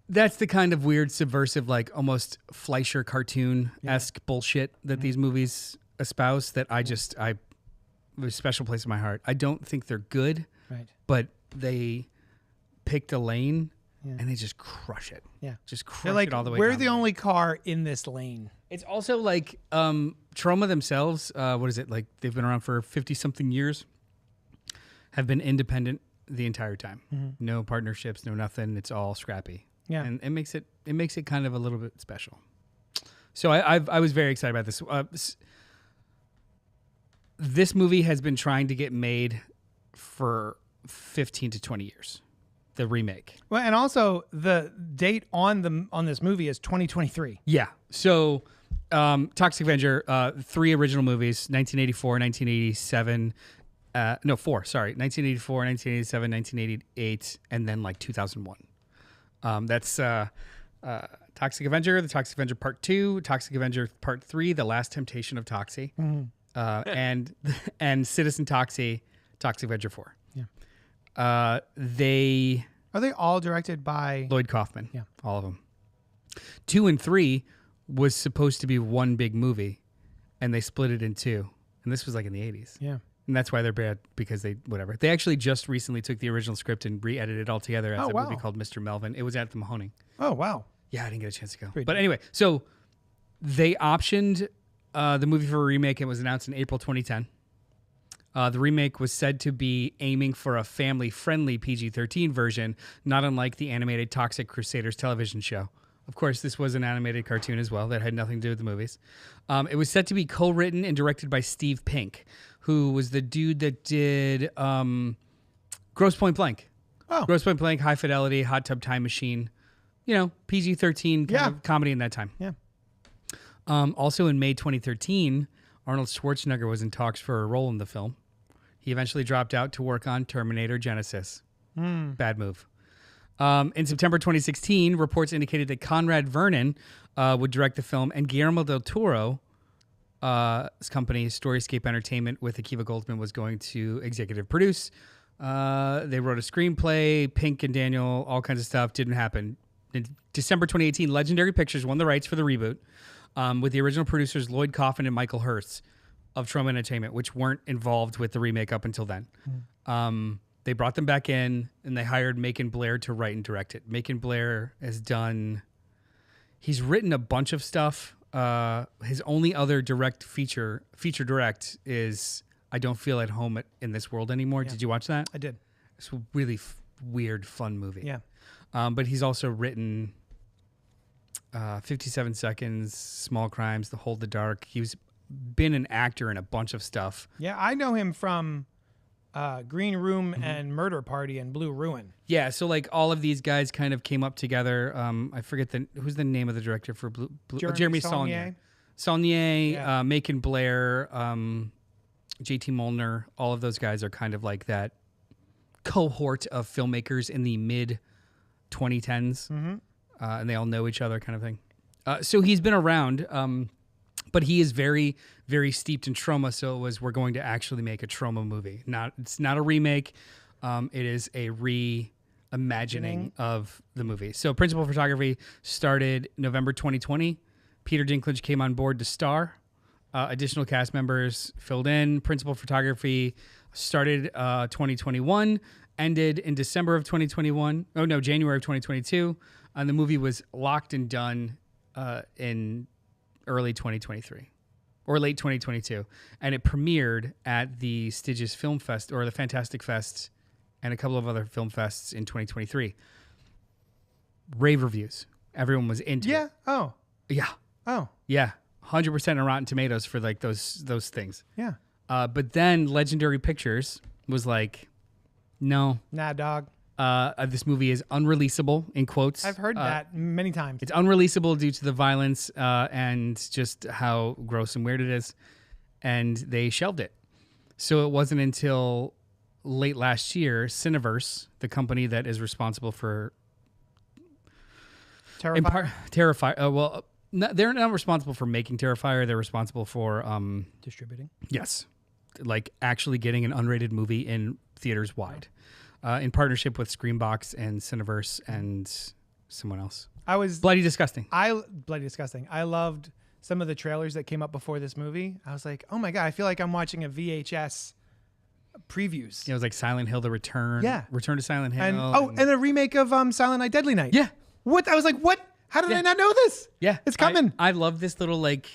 Speaker 3: That's the kind of weird, subversive, like almost Fleischer cartoon-esque bullshit that these movies espouse that I have a special place in my heart. I don't think they're good,
Speaker 2: Right.
Speaker 3: but they picked a lane and they just crush it.
Speaker 2: Yeah.
Speaker 3: Just crush
Speaker 2: They're like,
Speaker 3: it all the way
Speaker 2: we're
Speaker 3: down
Speaker 2: the only car in this lane.
Speaker 3: It's also like Troma themselves, what is it, like they've been around for 50-something years, have been independent the entire time. No partnerships, no nothing. It's all scrappy.
Speaker 2: Yeah.
Speaker 3: And it makes it kind of a little bit special. So I was very excited about this. This movie has been trying to get made for 15 to 20 years. The remake.
Speaker 2: Well, and also the date on this movie is 2023.
Speaker 3: Yeah. So Toxic Avenger, 3 original movies, 1984, 1987, 1984, 1987, 1988, and then like 2001. That's Toxic Avenger, the Toxic Avenger Part 2, Toxic Avenger Part 3, The Last Temptation of Toxie, and Citizen Toxie, Toxic Avenger 4.
Speaker 2: Yeah.
Speaker 3: Are they
Speaker 2: all directed by
Speaker 3: Lloyd Kaufman?
Speaker 2: Yeah.
Speaker 3: All of them. 2 and 3 was supposed to be one big movie, and they split it in 2. And this was like in the 80s.
Speaker 2: Yeah.
Speaker 3: And that's why they're bad, because they actually just recently took the original script and re-edited it all together as a movie called Mr. Melvin. It was at the Mahoning.
Speaker 2: Oh, wow.
Speaker 3: Yeah, I didn't get a chance to go.
Speaker 2: Pretty
Speaker 3: But
Speaker 2: dope.
Speaker 3: anyway, so they optioned the movie for a remake. It was announced in April 2010. The remake was said to be aiming for a family-friendly PG-13 version, not unlike the animated Toxic Crusaders television show. Of course, this was an animated cartoon as well that had nothing to do with the movies. It was set to be co-written and directed by Steve Pink, who was the dude that did Grosse Point Blank.
Speaker 2: Oh.
Speaker 3: Grosse Point Blank, High Fidelity, Hot Tub Time Machine. You know, PG-13 kind of comedy in that time.
Speaker 2: Yeah.
Speaker 3: Also in May 2013, Arnold Schwarzenegger was in talks for a role in the film. He eventually dropped out to work on Terminator Genesis. Bad move. In September 2016, reports indicated that Conrad Vernon would direct the film, and Guillermo del Toro's company, Storyscape Entertainment, with Akiva Goldsman, was going to executive produce. They wrote a screenplay, Pink and Daniel, all kinds of stuff. Didn't happen. In December 2018, Legendary Pictures won the rights for the reboot with the original producers Lloyd Kaufman and Michael Hurst of Troma Entertainment, which weren't involved with the remake up until then. They brought them back in, and they hired Macon Blair to write and direct it. Macon Blair he's written a bunch of stuff. His only other feature direct is I Don't Feel at Home in This World Anymore. Yeah. Did you watch that?
Speaker 2: I did.
Speaker 3: It's a really weird, fun movie.
Speaker 2: Yeah.
Speaker 3: But he's also written 57 Seconds, Small Crimes, The Hold the Dark. He's been an actor in a bunch of stuff.
Speaker 2: Yeah, I know him from Green Room and Murder Party and Blue Ruin.
Speaker 3: Yeah, so like all of these guys kind of came up together. I forget who's the name of the director for Blue Jeremy Saulnier. Saulnier, Macon Blair, JT Molnar, all of those guys are kind of like that cohort of filmmakers in the mid 2010s, and they all know each other kind of thing. So he's been around, but he is very, very steeped in Troma. So we're going to actually make a Troma movie. It's not a remake. It is a reimagining of the movie. So principal photography started November 2020. Peter Dinklage came on board to star. Additional cast members filled in. Principal photography started 2021, ended in December of 2021. Oh, no, January of 2022. And the movie was locked and done in early 2023 or late 2022, and it premiered at the Stygius Film Fest or the Fantastic Fest and a couple of other film fests in 2023. Rave reviews. Everyone was into it.
Speaker 2: Oh.
Speaker 3: Yeah.
Speaker 2: Oh.
Speaker 3: Yeah. 100% on Rotten Tomatoes for like those things.
Speaker 2: Yeah.
Speaker 3: But then Legendary Pictures was like, no.
Speaker 2: Nah, dog.
Speaker 3: This movie is unreleasable, in quotes.
Speaker 2: I've heard that many times.
Speaker 3: It's unreleasable due to the violence and just how gross and weird it is. And they shelved it. So it wasn't until late last year, Cineverse, the company that is responsible for
Speaker 2: Terrifier?
Speaker 3: they're not responsible for making Terrifier. They're responsible for
Speaker 2: Distributing.
Speaker 3: yes, like actually getting an unrated movie in theaters wide, in partnership with Screenbox and Cineverse and someone else. Bloody Disgusting.
Speaker 2: Bloody Disgusting. I loved some of the trailers that came up before this movie. I was like, oh my God, I feel like I'm watching a VHS previews.
Speaker 3: It was like Silent Hill: The Return.
Speaker 2: Yeah.
Speaker 3: Return to Silent Hill.
Speaker 2: And a remake of Silent Night, Deadly Night.
Speaker 3: Yeah.
Speaker 2: What? I was like, what? How did I not know this?
Speaker 3: Yeah.
Speaker 2: It's coming.
Speaker 3: I love this little like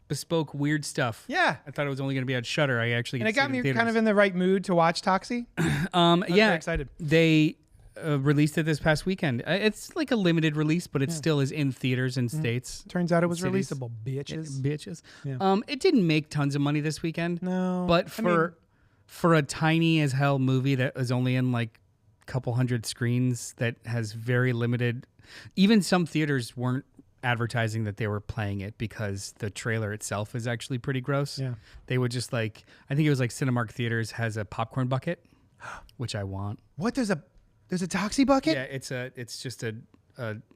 Speaker 3: bespoke weird stuff.
Speaker 2: Yeah.
Speaker 3: I thought it was only going to be on Shudder. I actually
Speaker 2: And it got me
Speaker 3: in
Speaker 2: kind of in the right mood to watch Toxie.
Speaker 3: very
Speaker 2: excited.
Speaker 3: They released it this past weekend. It's like a limited release, but it still is in theaters and states.
Speaker 2: Turns out it was
Speaker 3: Cities.
Speaker 2: releasable, bitches.
Speaker 3: Bitches.
Speaker 2: Yeah.
Speaker 3: It didn't make tons of money this weekend.
Speaker 2: No.
Speaker 3: But for a tiny as hell movie that was only in like a couple hundred screens that has very limited, even some theaters weren't advertising that they were playing it because the trailer itself is actually pretty gross.
Speaker 2: Yeah.
Speaker 3: They would just like, I think it was like Cinemark Theaters has a popcorn bucket, which I want.
Speaker 2: What? There's a Toxie bucket?
Speaker 3: Yeah, it's just a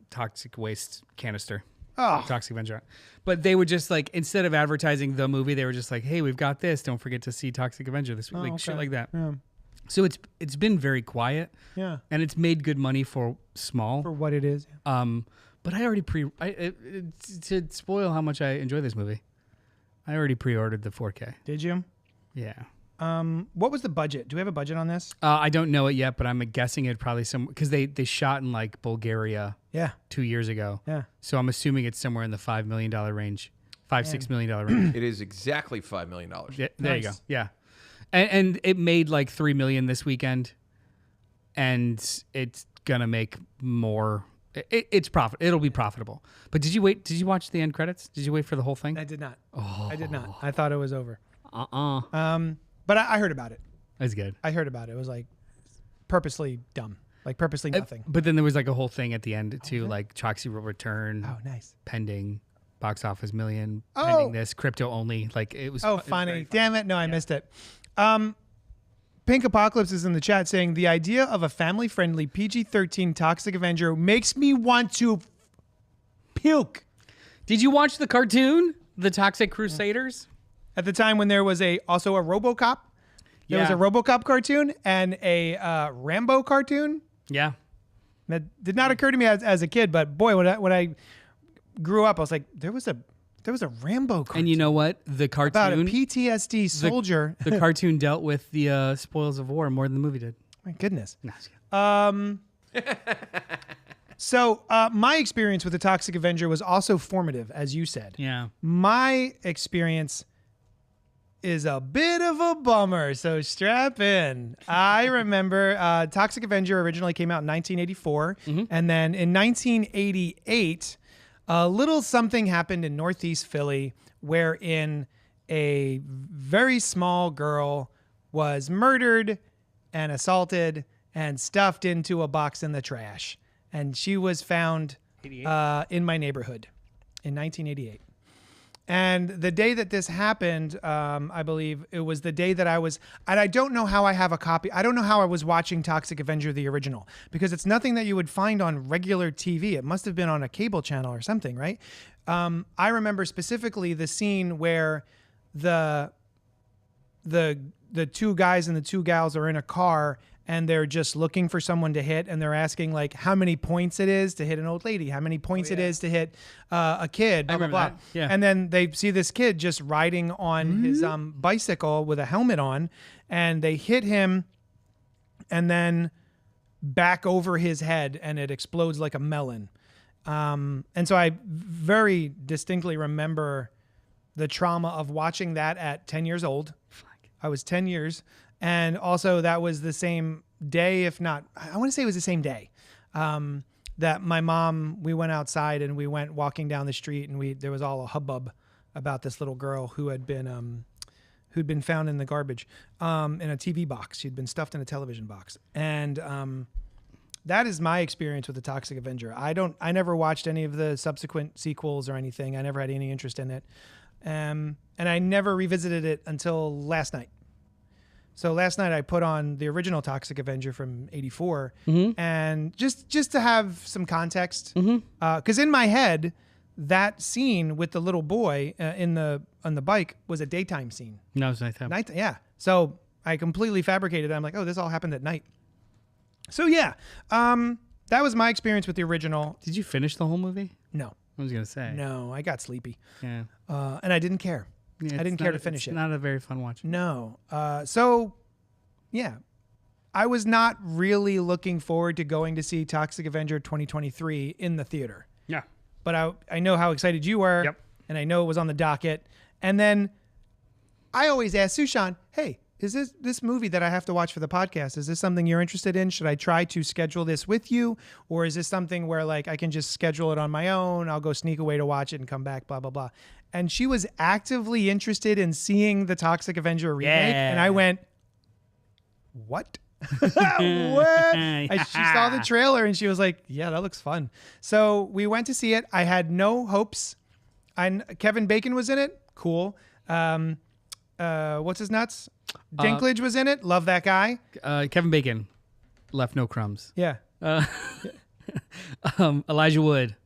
Speaker 3: toxic waste canister.
Speaker 2: Oh.
Speaker 3: Toxic Avenger. But they would just like, instead of advertising the movie, they were just like, hey, we've got this. Don't forget to see Toxic Avenger this week. Shit like that.
Speaker 2: Yeah.
Speaker 3: So it's been very quiet.
Speaker 2: Yeah.
Speaker 3: And it's made good money for small.
Speaker 2: For what it is.
Speaker 3: But I already to spoil how much I enjoy this movie, I already pre-ordered the 4K.
Speaker 2: Did you?
Speaker 3: Yeah.
Speaker 2: What was the budget? Do we have a budget on this?
Speaker 3: I don't know it yet, but I'm guessing it probably because they shot in like Bulgaria.
Speaker 2: Yeah.
Speaker 3: 2 years ago.
Speaker 2: Yeah.
Speaker 3: So I'm assuming it's somewhere in the $5 million range, $6 million range.
Speaker 1: It is exactly $5 million.
Speaker 3: Yeah, there you go. Yeah. And it made like $3 million this weekend, and it's gonna make more. It's profit. It'll be profitable. But did you wait? Did you watch the end credits? Did you wait for the whole thing?
Speaker 2: I did not. I did not. I thought it was over.
Speaker 3: Uh-uh.
Speaker 2: But I heard about it.
Speaker 3: That's good.
Speaker 2: I heard about it. It was like purposely dumb. Like purposely nothing.
Speaker 3: But then there was like a whole thing at the end too, like Toxic will return.
Speaker 2: Oh, nice.
Speaker 3: Pending box office million. Pending this crypto only. Like it was.
Speaker 2: Oh, funny. Damn it. No, I missed it. Pink Apocalypse is in the chat saying the idea of a family-friendly PG-13 Toxic Avenger makes me want to puke.
Speaker 3: Did you watch the cartoon, The Toxic Crusaders?
Speaker 2: At the time when there was also a RoboCop. There was a RoboCop cartoon and a Rambo cartoon.
Speaker 3: Yeah.
Speaker 2: That did not occur to me as a kid, but boy, when I grew up, I was like, there was a Rambo cartoon.
Speaker 3: And you know what? The cartoon
Speaker 2: about a PTSD soldier.
Speaker 3: The cartoon dealt with the spoils of war more than the movie did.
Speaker 2: My goodness.
Speaker 3: No,
Speaker 2: So my experience with the Toxic Avenger was also formative, as you said.
Speaker 3: Yeah.
Speaker 2: My experience is a bit of a bummer, so strap in. I remember Toxic Avenger originally came out in 1984, and then in 1988, a little something happened in Northeast Philly wherein a very small girl was murdered and assaulted and stuffed into a box in the trash. And she was found in my neighborhood in 1988. And the day that this happened, I believe it was the day that and I don't know how I have a copy. I don't know how I was watching Toxic Avenger, the original, because it's nothing that you would find on regular TV. It must have been on a cable channel or something, right? I remember specifically the scene where the two guys and the two gals are in a car and they're just looking for someone to hit, and they're asking like how many points it is to hit an old lady, how many points it is to hit a kid, blah, blah, blah.
Speaker 3: That. Yeah.
Speaker 2: And then they see this kid just riding on his bicycle with a helmet on, and they hit him and then back over his head, and it explodes like a melon. And so I very distinctly remember the trauma of watching that at 10 years old. I was 10 years. And also that was the same day, if not, I want to say it was the same day, that my mom, we went outside and we went walking down the street, and there was all a hubbub about this little girl who had been, who'd been found in the garbage, in a TV box. She'd been stuffed in a television box. And, that is my experience with the Toxic Avenger. I never watched any of the subsequent sequels or anything. I never had any interest in it. And I never revisited it until last night. So last night I put on the original Toxic Avenger from '84, and just to have some context, because in my head, that scene with the little boy on the bike was a daytime scene.
Speaker 3: No, it was nighttime.
Speaker 2: Yeah. So I completely fabricated it. I'm like, oh, this all happened at night. So yeah, that was my experience with the original.
Speaker 3: Did you finish the whole movie?
Speaker 2: No.
Speaker 3: I was gonna say.
Speaker 2: No, I got sleepy.
Speaker 3: Yeah.
Speaker 2: And I didn't care.
Speaker 3: Yeah,
Speaker 2: I didn't care to finish it.
Speaker 3: Not a very fun watch.
Speaker 2: No. So, yeah, I was not really looking forward to going to see Toxic Avenger 2023 in the theater.
Speaker 3: Yeah.
Speaker 2: But I know how excited you were.
Speaker 3: Yep.
Speaker 2: And I know it was on the docket. And then I always ask Sushan, hey, is this movie that I have to watch for the podcast, is this something you're interested in? Should I try to schedule this with you? Or is this something where like I can just schedule it on my own? I'll go sneak away to watch it and come back, blah, blah, blah. And she was actively interested in seeing the Toxic Avenger remake.
Speaker 3: Yeah.
Speaker 2: And I went, what? What? And she saw the trailer and she was like, yeah, that looks fun. So we went to see it. I had no hopes. Kevin Bacon was in it. Cool. What's his nuts? Dinklage was in it. Love that guy.
Speaker 3: Kevin Bacon left no crumbs.
Speaker 2: Yeah.
Speaker 3: Elijah Wood,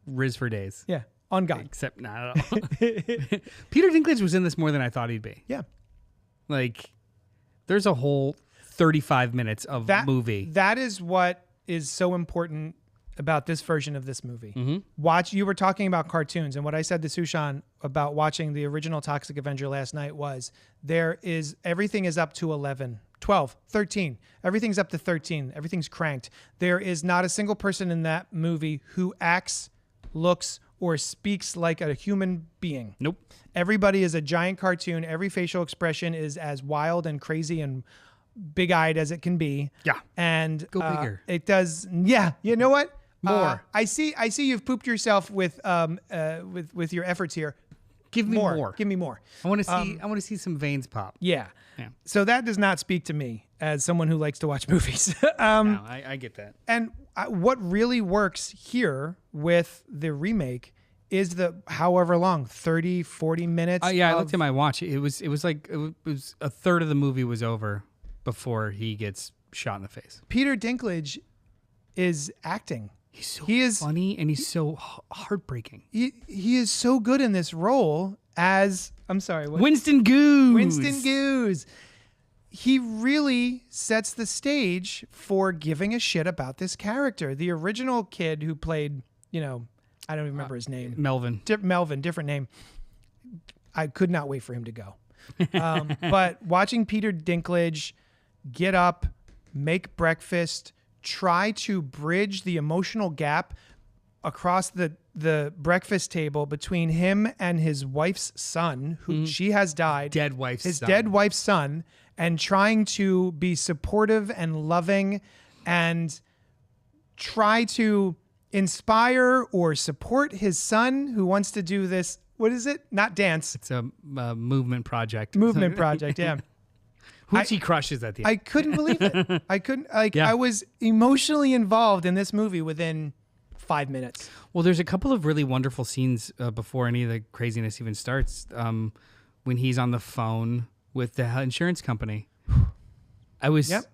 Speaker 3: Riz for days.
Speaker 2: Yeah. On God.
Speaker 3: Except not at all. Peter Dinklage was in this more than I thought he'd be.
Speaker 2: Yeah.
Speaker 3: Like, there's a whole 35 minutes of movie.
Speaker 2: That is what is so important about this version of this movie. You were talking about cartoons, and what I said to Sushan about watching the original Toxic Avenger last night was everything is up to 11, 12, 13. Everything's up to 13. Everything's cranked. There is not a single person in that movie who acts, looks, or speaks like a human being.
Speaker 3: Nope.
Speaker 2: Everybody is a giant cartoon. Every facial expression is as wild and crazy and big-eyed as it can be.
Speaker 3: Yeah.
Speaker 2: And
Speaker 3: go bigger.
Speaker 2: It does. Yeah. You know what?
Speaker 3: More.
Speaker 2: I see you've pooped yourself with your efforts here.
Speaker 3: Give me more.
Speaker 2: Give me more.
Speaker 3: I want to see some veins pop.
Speaker 2: Yeah.
Speaker 3: Yeah.
Speaker 2: So that does not speak to me as someone who likes to watch movies.
Speaker 3: No, I get that.
Speaker 2: And what really works here with the remake is the however long, 30, 40 minutes.
Speaker 3: I looked at my watch. It was a third of the movie was over before he gets shot in the face.
Speaker 2: Peter Dinklage is acting.
Speaker 3: He is funny and he's so heartbreaking.
Speaker 2: He is so good in this role as
Speaker 3: Winston Goose.
Speaker 2: Winston Goose. He really sets the stage for giving a shit about this character. The original kid who played, I don't even remember his name.
Speaker 3: Melvin.
Speaker 2: Melvin, different name. I could not wait for him to go. But watching Peter Dinklage get up, make breakfast, try to bridge the emotional gap across the breakfast table between him and his wife's son, who she has died.
Speaker 3: Dead wife's
Speaker 2: his
Speaker 3: son.
Speaker 2: dead wife's son, and trying to be supportive and loving and try to inspire or support his son who wants to do this. What is it? Not dance.
Speaker 3: It's a movement project.
Speaker 2: Movement project, yeah.
Speaker 3: Hoochie crushes at the end.
Speaker 2: I couldn't believe it. I was emotionally involved in this movie within 5 minutes.
Speaker 3: Well, there's a couple of really wonderful scenes before any of the craziness even starts. When he's on the phone with the insurance company.
Speaker 2: Yep.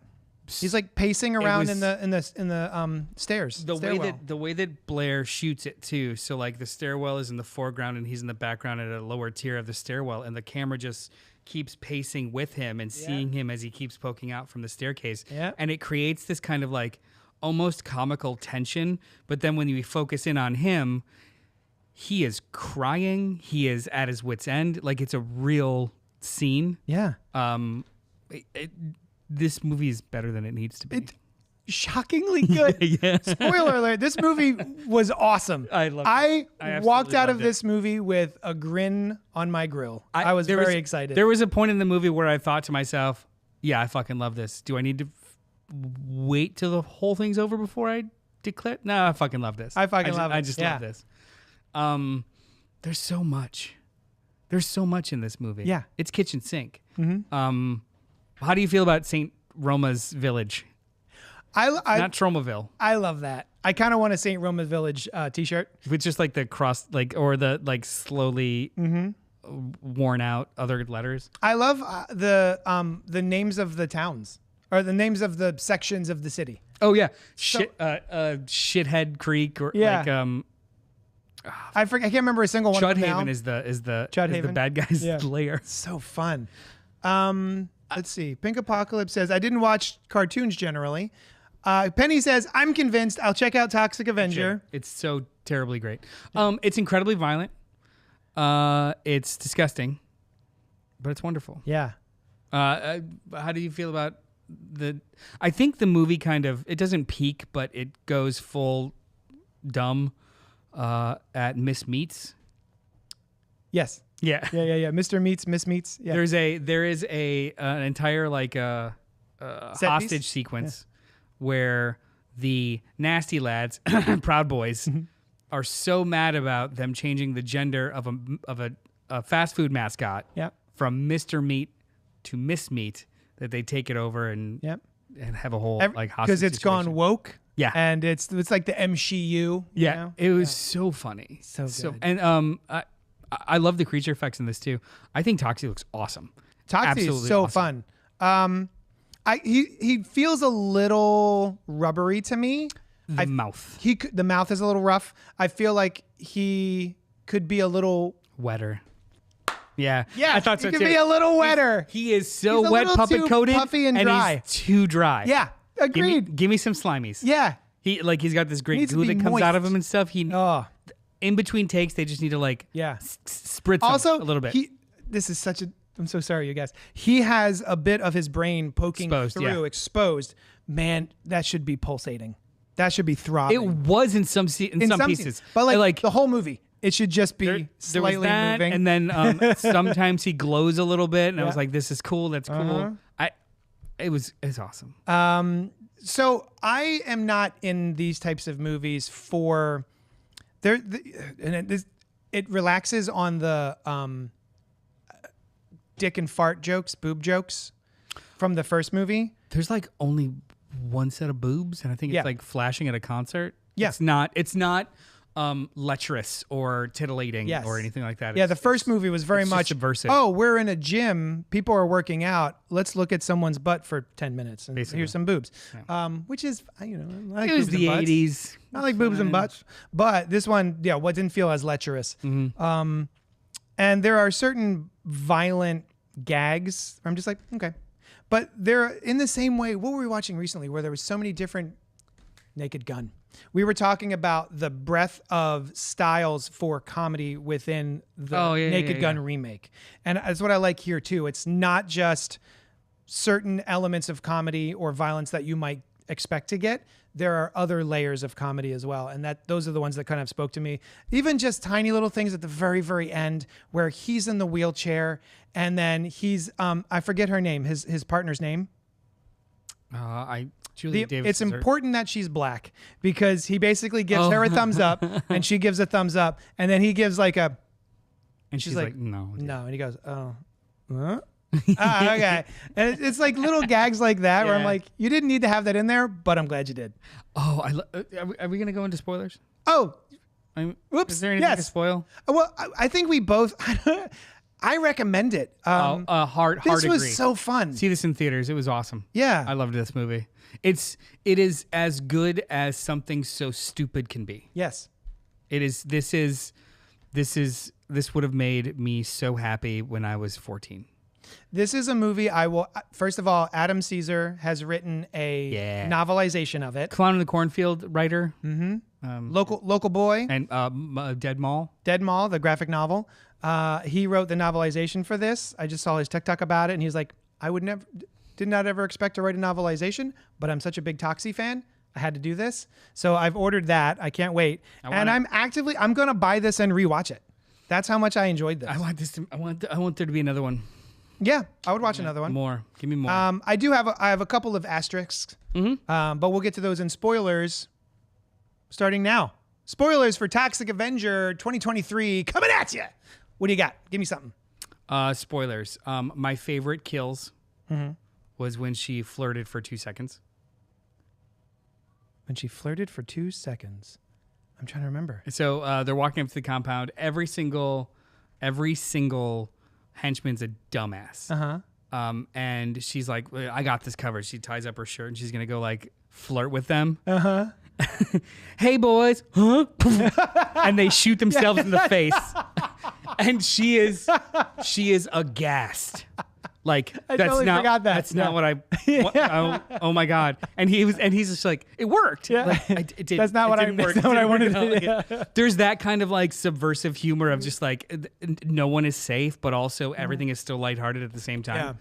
Speaker 2: He's like pacing around in the stairs.
Speaker 3: The way that Blair shoots it too. So like the stairwell is in the foreground and he's in the background at a lower tier of the stairwell, and the camera just keeps pacing with him and seeing him as he keeps poking out from the staircase.
Speaker 2: Yeah.
Speaker 3: And it creates this kind of like almost comical tension. But then when you focus in on him, he is crying. He is at his wit's end. Like it's a real scene.
Speaker 2: Yeah.
Speaker 3: This movie is better than it needs to be.
Speaker 2: shockingly good.
Speaker 3: Yeah.
Speaker 2: Spoiler alert, this movie was awesome.
Speaker 3: I loved it.
Speaker 2: I
Speaker 3: absolutely
Speaker 2: walked out of
Speaker 3: loved it.
Speaker 2: this movie with a grin on my grill. I was
Speaker 3: there
Speaker 2: very excited.
Speaker 3: There was a point in the movie where I thought to myself, yeah, I fucking love this. Do I need to wait till the whole thing's over before I declare? No, I fucking love this.
Speaker 2: I love it.
Speaker 3: I just love this. There's so much. There's so much in this movie.
Speaker 2: Yeah.
Speaker 3: It's kitchen sink. How do you feel about St. Roma's Village? Not Tromaville.
Speaker 2: I love that. I kind of want a St. Roma Village t-shirt.
Speaker 3: With just like the cross, like, or the like slowly worn out other letters.
Speaker 2: I love the names of the towns or the names of the sections of the city.
Speaker 3: Oh yeah, Shithead Creek or
Speaker 2: Yeah.
Speaker 3: like
Speaker 2: I can't remember a single one.
Speaker 3: Chud
Speaker 2: of them
Speaker 3: Haven
Speaker 2: now.
Speaker 3: is the
Speaker 2: Haven?
Speaker 3: bad guy's
Speaker 2: Yeah.
Speaker 3: lair.
Speaker 2: So fun. Let's see. Pink Apocalypse says, I didn't watch cartoons generally. Penny says, I'm convinced I'll check out Toxic Avenger.
Speaker 3: It's so terribly great. It's incredibly violent. It's disgusting, but it's wonderful.
Speaker 2: Yeah.
Speaker 3: How do you feel about I think the movie kind of, it doesn't peak, but it goes full dumb at Miss Meets.
Speaker 2: Yes.
Speaker 3: Yeah.
Speaker 2: Mr. Meets, Miss Meets. Yeah.
Speaker 3: There is an entire like hostage
Speaker 2: piece?
Speaker 3: sequence where the nasty lads, Proud Boys, are so mad about them changing the gender of a fast food mascot
Speaker 2: Yep.
Speaker 3: from Mr. Meat to Miss Meat that they take it over and have a whole like hostage
Speaker 2: because it's
Speaker 3: situation.
Speaker 2: gone woke.
Speaker 3: Yeah.
Speaker 2: And it's like the MCU.
Speaker 3: Yeah,
Speaker 2: You know?
Speaker 3: it was so funny.
Speaker 2: So good.
Speaker 3: And I love the creature effects in this too. I think Toxie looks awesome.
Speaker 2: Toxie
Speaker 3: Absolutely
Speaker 2: is so
Speaker 3: awesome.
Speaker 2: fun. He feels a little rubbery to me.
Speaker 3: The mouth
Speaker 2: The mouth is a little rough. I feel like he could be a little
Speaker 3: wetter. Yeah,
Speaker 2: Yeah,
Speaker 3: I thought so
Speaker 2: he could
Speaker 3: too.
Speaker 2: be a little wetter.
Speaker 3: He is so
Speaker 2: He's a
Speaker 3: wet,
Speaker 2: little
Speaker 3: puppet
Speaker 2: too
Speaker 3: coated,
Speaker 2: puffy and dry.
Speaker 3: he's too dry.
Speaker 2: Yeah, agreed.
Speaker 3: Give me some slimies.
Speaker 2: Yeah.
Speaker 3: He's got this great
Speaker 2: Needs to
Speaker 3: goo
Speaker 2: be
Speaker 3: that comes out of
Speaker 2: moist.
Speaker 3: him and stuff.
Speaker 2: Oh,
Speaker 3: In between takes, they just need to like
Speaker 2: yeah.
Speaker 3: spritz
Speaker 2: Also,
Speaker 3: him a little bit.
Speaker 2: this is such a. I'm so sorry, you guys. He has a bit of his brain poking through, exposed. Man, that should be pulsating. That should be throbbing.
Speaker 3: It was in some pieces,
Speaker 2: scenes. But like the whole movie, it should just be
Speaker 3: there was
Speaker 2: slightly
Speaker 3: that,
Speaker 2: moving.
Speaker 3: and then sometimes he glows a little bit, and I was
Speaker 2: Yeah.
Speaker 3: like, "This is cool. That's cool." It's awesome.
Speaker 2: So I am not in these types of movies for it relaxes on the dick and fart jokes, boob jokes from the first movie.
Speaker 3: There's like only one set of boobs, and I think
Speaker 2: Yeah.
Speaker 3: it's like flashing at a concert.
Speaker 2: Yeah.
Speaker 3: It's not lecherous or titillating
Speaker 2: Yes.
Speaker 3: or anything like that.
Speaker 2: Yeah, the first movie was very
Speaker 3: it's just
Speaker 2: much
Speaker 3: subversive.
Speaker 2: Oh, we're in a gym. People are working out. Let's look at someone's butt for 10 minutes and
Speaker 3: Basically.
Speaker 2: here's some boobs. Which is, I like
Speaker 3: It was
Speaker 2: boobs and
Speaker 3: the
Speaker 2: butts.
Speaker 3: 80s.
Speaker 2: I like boobs and butts, but this one, what didn't feel as lecherous.
Speaker 3: Mm-hmm.
Speaker 2: And there are certain violent gags. I'm just like, okay, but they're in the same way. What were we watching recently, where there was so many different Naked Gun? We were talking about the breadth of styles for comedy within the Naked Gun remake, and that's what I like here too. It's not just certain elements of comedy or violence that you might expect to get. There are other layers of comedy as well, and those are the ones that kind of spoke to me. Even just tiny little things at the very, very end where he's in the wheelchair and then he's I forget her name, his partner's name.
Speaker 3: Julie Davis.
Speaker 2: It's important that she's black because he basically gives her a thumbs up and she gives a thumbs up, and then he gives like a,
Speaker 3: and she's like, no,
Speaker 2: and he goes, oh, huh? Okay. And it's like little gags like that where I'm like, you didn't need to have that in there, but I'm glad you did.
Speaker 3: Oh, are we gonna go into spoilers?
Speaker 2: Oh,
Speaker 3: whoops. Is there anything to spoil?
Speaker 2: Well, I think we both. I recommend it.
Speaker 3: Hard
Speaker 2: this
Speaker 3: agree.
Speaker 2: was so fun.
Speaker 3: See this in theaters. It was awesome.
Speaker 2: Yeah,
Speaker 3: I loved this movie. It is as good as something so stupid can be.
Speaker 2: Yes.
Speaker 3: It is. This would have made me so happy when I was 14.
Speaker 2: This is a movie I will. First of all, Adam Caesar has written a novelization of it.
Speaker 3: Clown in the Cornfield writer.
Speaker 2: Mm-hmm. Local boy
Speaker 3: and Dead Mall.
Speaker 2: Dead Mall, the graphic novel. He wrote the novelization for this. I just saw his TikTok about it, and he's like, I would never. Did not ever expect to write a novelization, but I'm such a big Toxie fan. I had to do this. So I've ordered that. I can't wait. And I'm going to buy this and rewatch it. That's how much I enjoyed this.
Speaker 3: I want there to be another one.
Speaker 2: Yeah, I would watch another one.
Speaker 3: More. Give me more.
Speaker 2: I have a couple of asterisks, but we'll get to those in spoilers starting now. Spoilers for Toxic Avenger 2023 coming at you. What do you got? Give me something.
Speaker 3: Spoilers. My favorite kills was when she flirted for 2 seconds.
Speaker 2: When she flirted for 2 seconds. I'm trying to remember.
Speaker 3: So they're walking up to the compound. Every single henchman's a dumbass. And she's like, I got this covered. She ties up her shirt and she's gonna go like flirt with them. Hey boys, huh? And they shoot themselves in the face. And she is aghast. Like that's not what I. Oh my god! And he's just like, it worked.
Speaker 2: Yeah.
Speaker 3: Like,
Speaker 2: that's not what I wanted to do. Yeah.
Speaker 3: There's that kind of like subversive humor of just like no one is safe, but also everything is still lighthearted at the same time.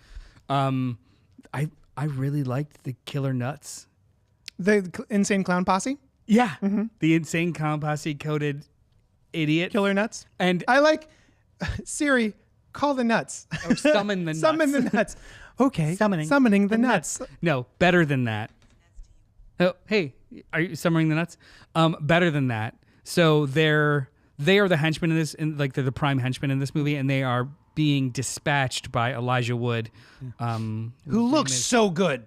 Speaker 3: Yeah. I really liked the Killer Nuts.
Speaker 2: The Insane Clown Posse.
Speaker 3: Yeah. The Insane Clown Posse coded idiot.
Speaker 2: Killer Nuts.
Speaker 3: And
Speaker 2: I like Siri. Call the nuts.
Speaker 3: Or summon the nuts.
Speaker 2: Summon the nuts. Okay.
Speaker 3: Summoning
Speaker 2: the nuts.
Speaker 3: No, better than that. Oh, hey, are you summoning the nuts? Better than that. So they are the henchmen in this, like they're the prime henchmen in this movie, and they are being dispatched by Elijah Wood,
Speaker 2: who looks so good.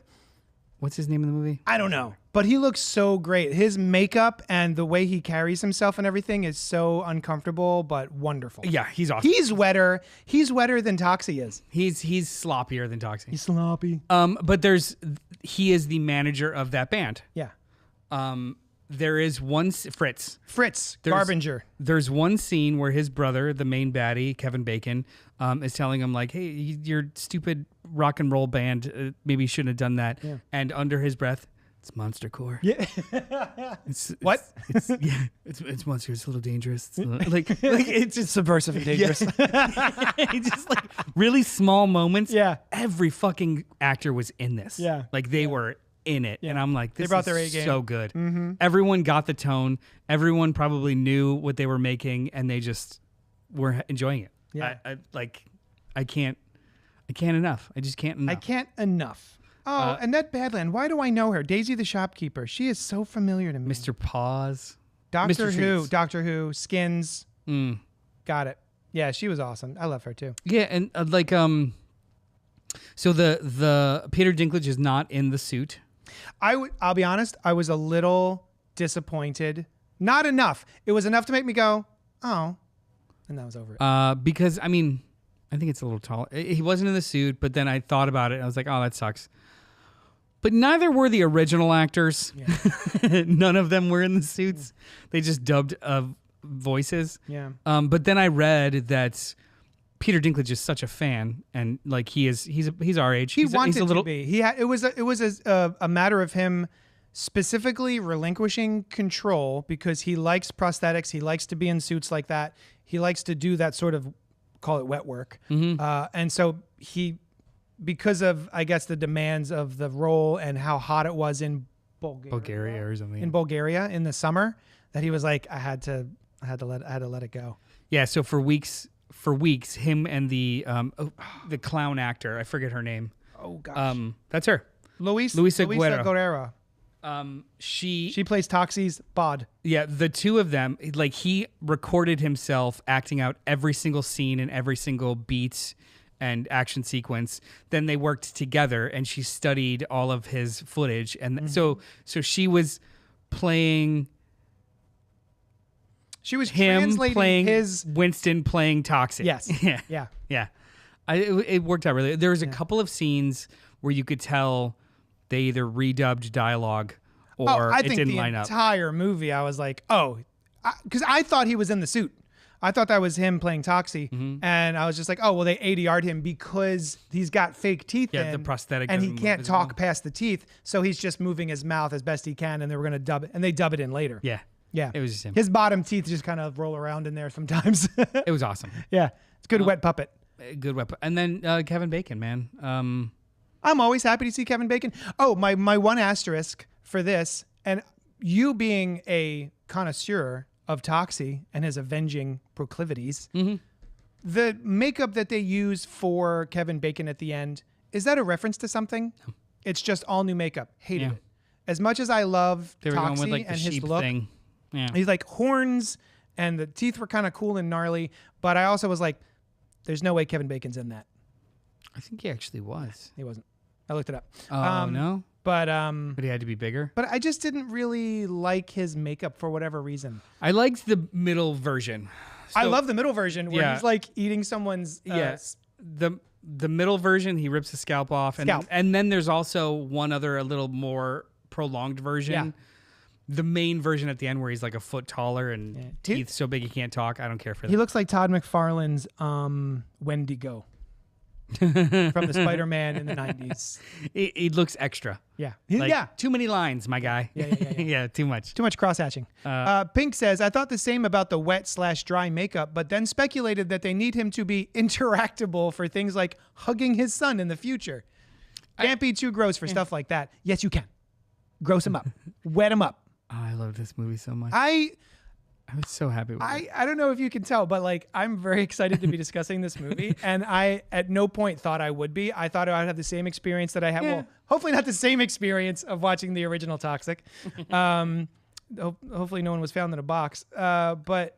Speaker 3: What's his name in the movie?
Speaker 2: I don't know, but he looks so great. His makeup and the way he carries himself and everything is so uncomfortable, but wonderful.
Speaker 3: Yeah, he's awesome.
Speaker 2: He's wetter. He's wetter than Toxie is.
Speaker 3: He's sloppier than Toxie.
Speaker 2: He's sloppy.
Speaker 3: But he is the manager of that band.
Speaker 2: Yeah.
Speaker 3: There is one Fritz
Speaker 2: Garbinger.
Speaker 3: There's one scene where his brother, the main baddie, Kevin Bacon, is telling him like, "Hey, your stupid rock and roll band, maybe you shouldn't have done that." Yeah. And under his breath, it's monstercore.
Speaker 2: Yeah.
Speaker 3: It's monster. It's a little dangerous. It's like it's just
Speaker 2: subversive and dangerous.
Speaker 3: Yeah. It's just like really small moments.
Speaker 2: Yeah.
Speaker 3: Every fucking actor was in this.
Speaker 2: Yeah.
Speaker 3: Like they were in it. Yeah. And I'm like, this
Speaker 2: they brought their
Speaker 3: is
Speaker 2: A-game.
Speaker 3: So good. Everyone got the tone. Everyone probably knew what they were making, and they just were enjoying it.
Speaker 2: Yeah.
Speaker 3: I can't enough. I just can't enough.
Speaker 2: I can't enough. Oh, Annette Badland. Why do I know her? Daisy the shopkeeper. She is so familiar to me.
Speaker 3: Mr. Paws.
Speaker 2: Doctor Who. Skins. Got it. Yeah, she was awesome. I love her too.
Speaker 3: Yeah, and so the Peter Dinklage is not in the suit.
Speaker 2: I'll be honest, I was a little disappointed. Not enough. It was enough to make me go, oh, and that was over it.
Speaker 3: Because I mean, I think it's a little tall. He wasn't in the suit, but then I thought about it and I was like, oh, that sucks. But neither were the original actors. Yeah. None of them were in the suits. They just dubbed voices.
Speaker 2: Yeah.
Speaker 3: But then I read that Peter Dinklage is such a fan, and like he's our age.
Speaker 2: He wanted to be. It was a matter of him specifically relinquishing control because he likes prosthetics. He likes to be in suits like that. He likes to do that sort of, call it wet work. And so because of, I guess, the demands of the role and how hot it was in
Speaker 3: Bulgaria or something.
Speaker 2: In Bulgaria in the summer, that he was like, I had to let it go.
Speaker 3: Yeah. So for weeks, him and the clown actor, I forget her name.
Speaker 2: Oh gosh.
Speaker 3: That's her.
Speaker 2: Luisa Guerrero. She plays Toxie's bod.
Speaker 3: Yeah, the two of them, like he recorded himself acting out every single scene and every single beat and action sequence. Then they worked together, and she studied all of his footage, and so she was playing.
Speaker 2: She was
Speaker 3: him
Speaker 2: translating
Speaker 3: playing
Speaker 2: his
Speaker 3: Winston playing Toxic.
Speaker 2: Yes.
Speaker 3: Yeah. It worked out really. There was a couple of scenes where you could tell they either redubbed dialogue or it didn't line up.
Speaker 2: I think the entire movie, I was like, because I thought he was in the suit. I thought that was him playing Toxie, and I was just like, oh, well, they ADR'd him because he's got fake teeth in.
Speaker 3: Yeah, the prosthetic.
Speaker 2: And he can't talk past the teeth, so he's just moving his mouth as best he can, and they were going to dub it, and they dub it in later.
Speaker 3: Yeah.
Speaker 2: Yeah.
Speaker 3: It was just him.
Speaker 2: His bottom teeth just kind of roll around in there sometimes.
Speaker 3: It was awesome.
Speaker 2: Yeah. It's a good wet puppet.
Speaker 3: Good weapon. And then Kevin Bacon, man.
Speaker 2: I'm always happy to see Kevin Bacon. Oh, my one asterisk for this, and you being a connoisseur of Toxie and his avenging proclivities, the makeup that they use for Kevin Bacon at the end, is that a reference to something? No. It's just all new makeup. Hated it. As much as I love
Speaker 3: they were going with,
Speaker 2: Toxie
Speaker 3: like, the
Speaker 2: and his
Speaker 3: sheep
Speaker 2: look,
Speaker 3: thing. Yeah.
Speaker 2: he's like horns and the teeth were kind of cool and gnarly, but I also was like, there's no way Kevin Bacon's in that.
Speaker 3: I think he actually was.
Speaker 2: He wasn't. I looked it up.
Speaker 3: Oh, no?
Speaker 2: But
Speaker 3: he had to be bigger?
Speaker 2: But I just didn't really like his makeup for whatever reason.
Speaker 3: I liked the middle version.
Speaker 2: I love the middle version where he's like eating someone's...
Speaker 3: Yes. The middle version, he rips the scalp off. And then there's also one other, a little more prolonged version.
Speaker 2: Yeah.
Speaker 3: The main version at the end where he's like a foot taller and teeth so big he can't talk. I don't care for that.
Speaker 2: He looks like Todd McFarlane's Wendigo from the Spider-Man in the 90s.
Speaker 3: He looks extra.
Speaker 2: Yeah.
Speaker 3: Like, too many lines, my guy. Yeah, too much.
Speaker 2: Too much cross-hatching. Pink says, I thought the same about the wet/dry makeup, but then speculated that they need him to be interactable for things like hugging his son in the future. Can't be too gross for stuff like that. Yes, you can. Gross him up. Wet him up.
Speaker 3: Oh, I love this movie so much.
Speaker 2: I
Speaker 3: was so happy with it.
Speaker 2: I don't know if you can tell, but like I'm very excited to be discussing this movie, and I at no point thought I would be. I thought I would have the same experience that I had. Yeah. Well, hopefully not the same experience of watching the original Toxic. Hopefully no one was found in a box. But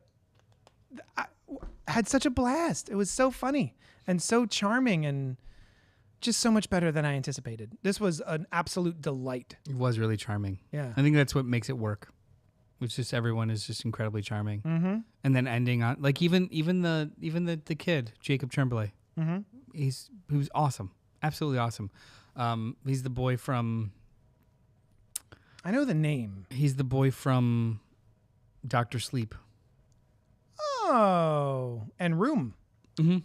Speaker 2: I had such a blast. It was so funny and so charming and just so much better than I anticipated. This was an absolute delight.
Speaker 3: It was really charming.
Speaker 2: Yeah.
Speaker 3: I think that's what makes it work. It's just everyone is just incredibly charming. Mm-hmm. And then ending on like even the kid, Jacob Tremblay. Mm-hmm. He was awesome. Absolutely awesome. He's the boy from
Speaker 2: I know the name.
Speaker 3: He's the boy from Dr. Sleep.
Speaker 2: Oh, and Room.
Speaker 3: Mm-hmm.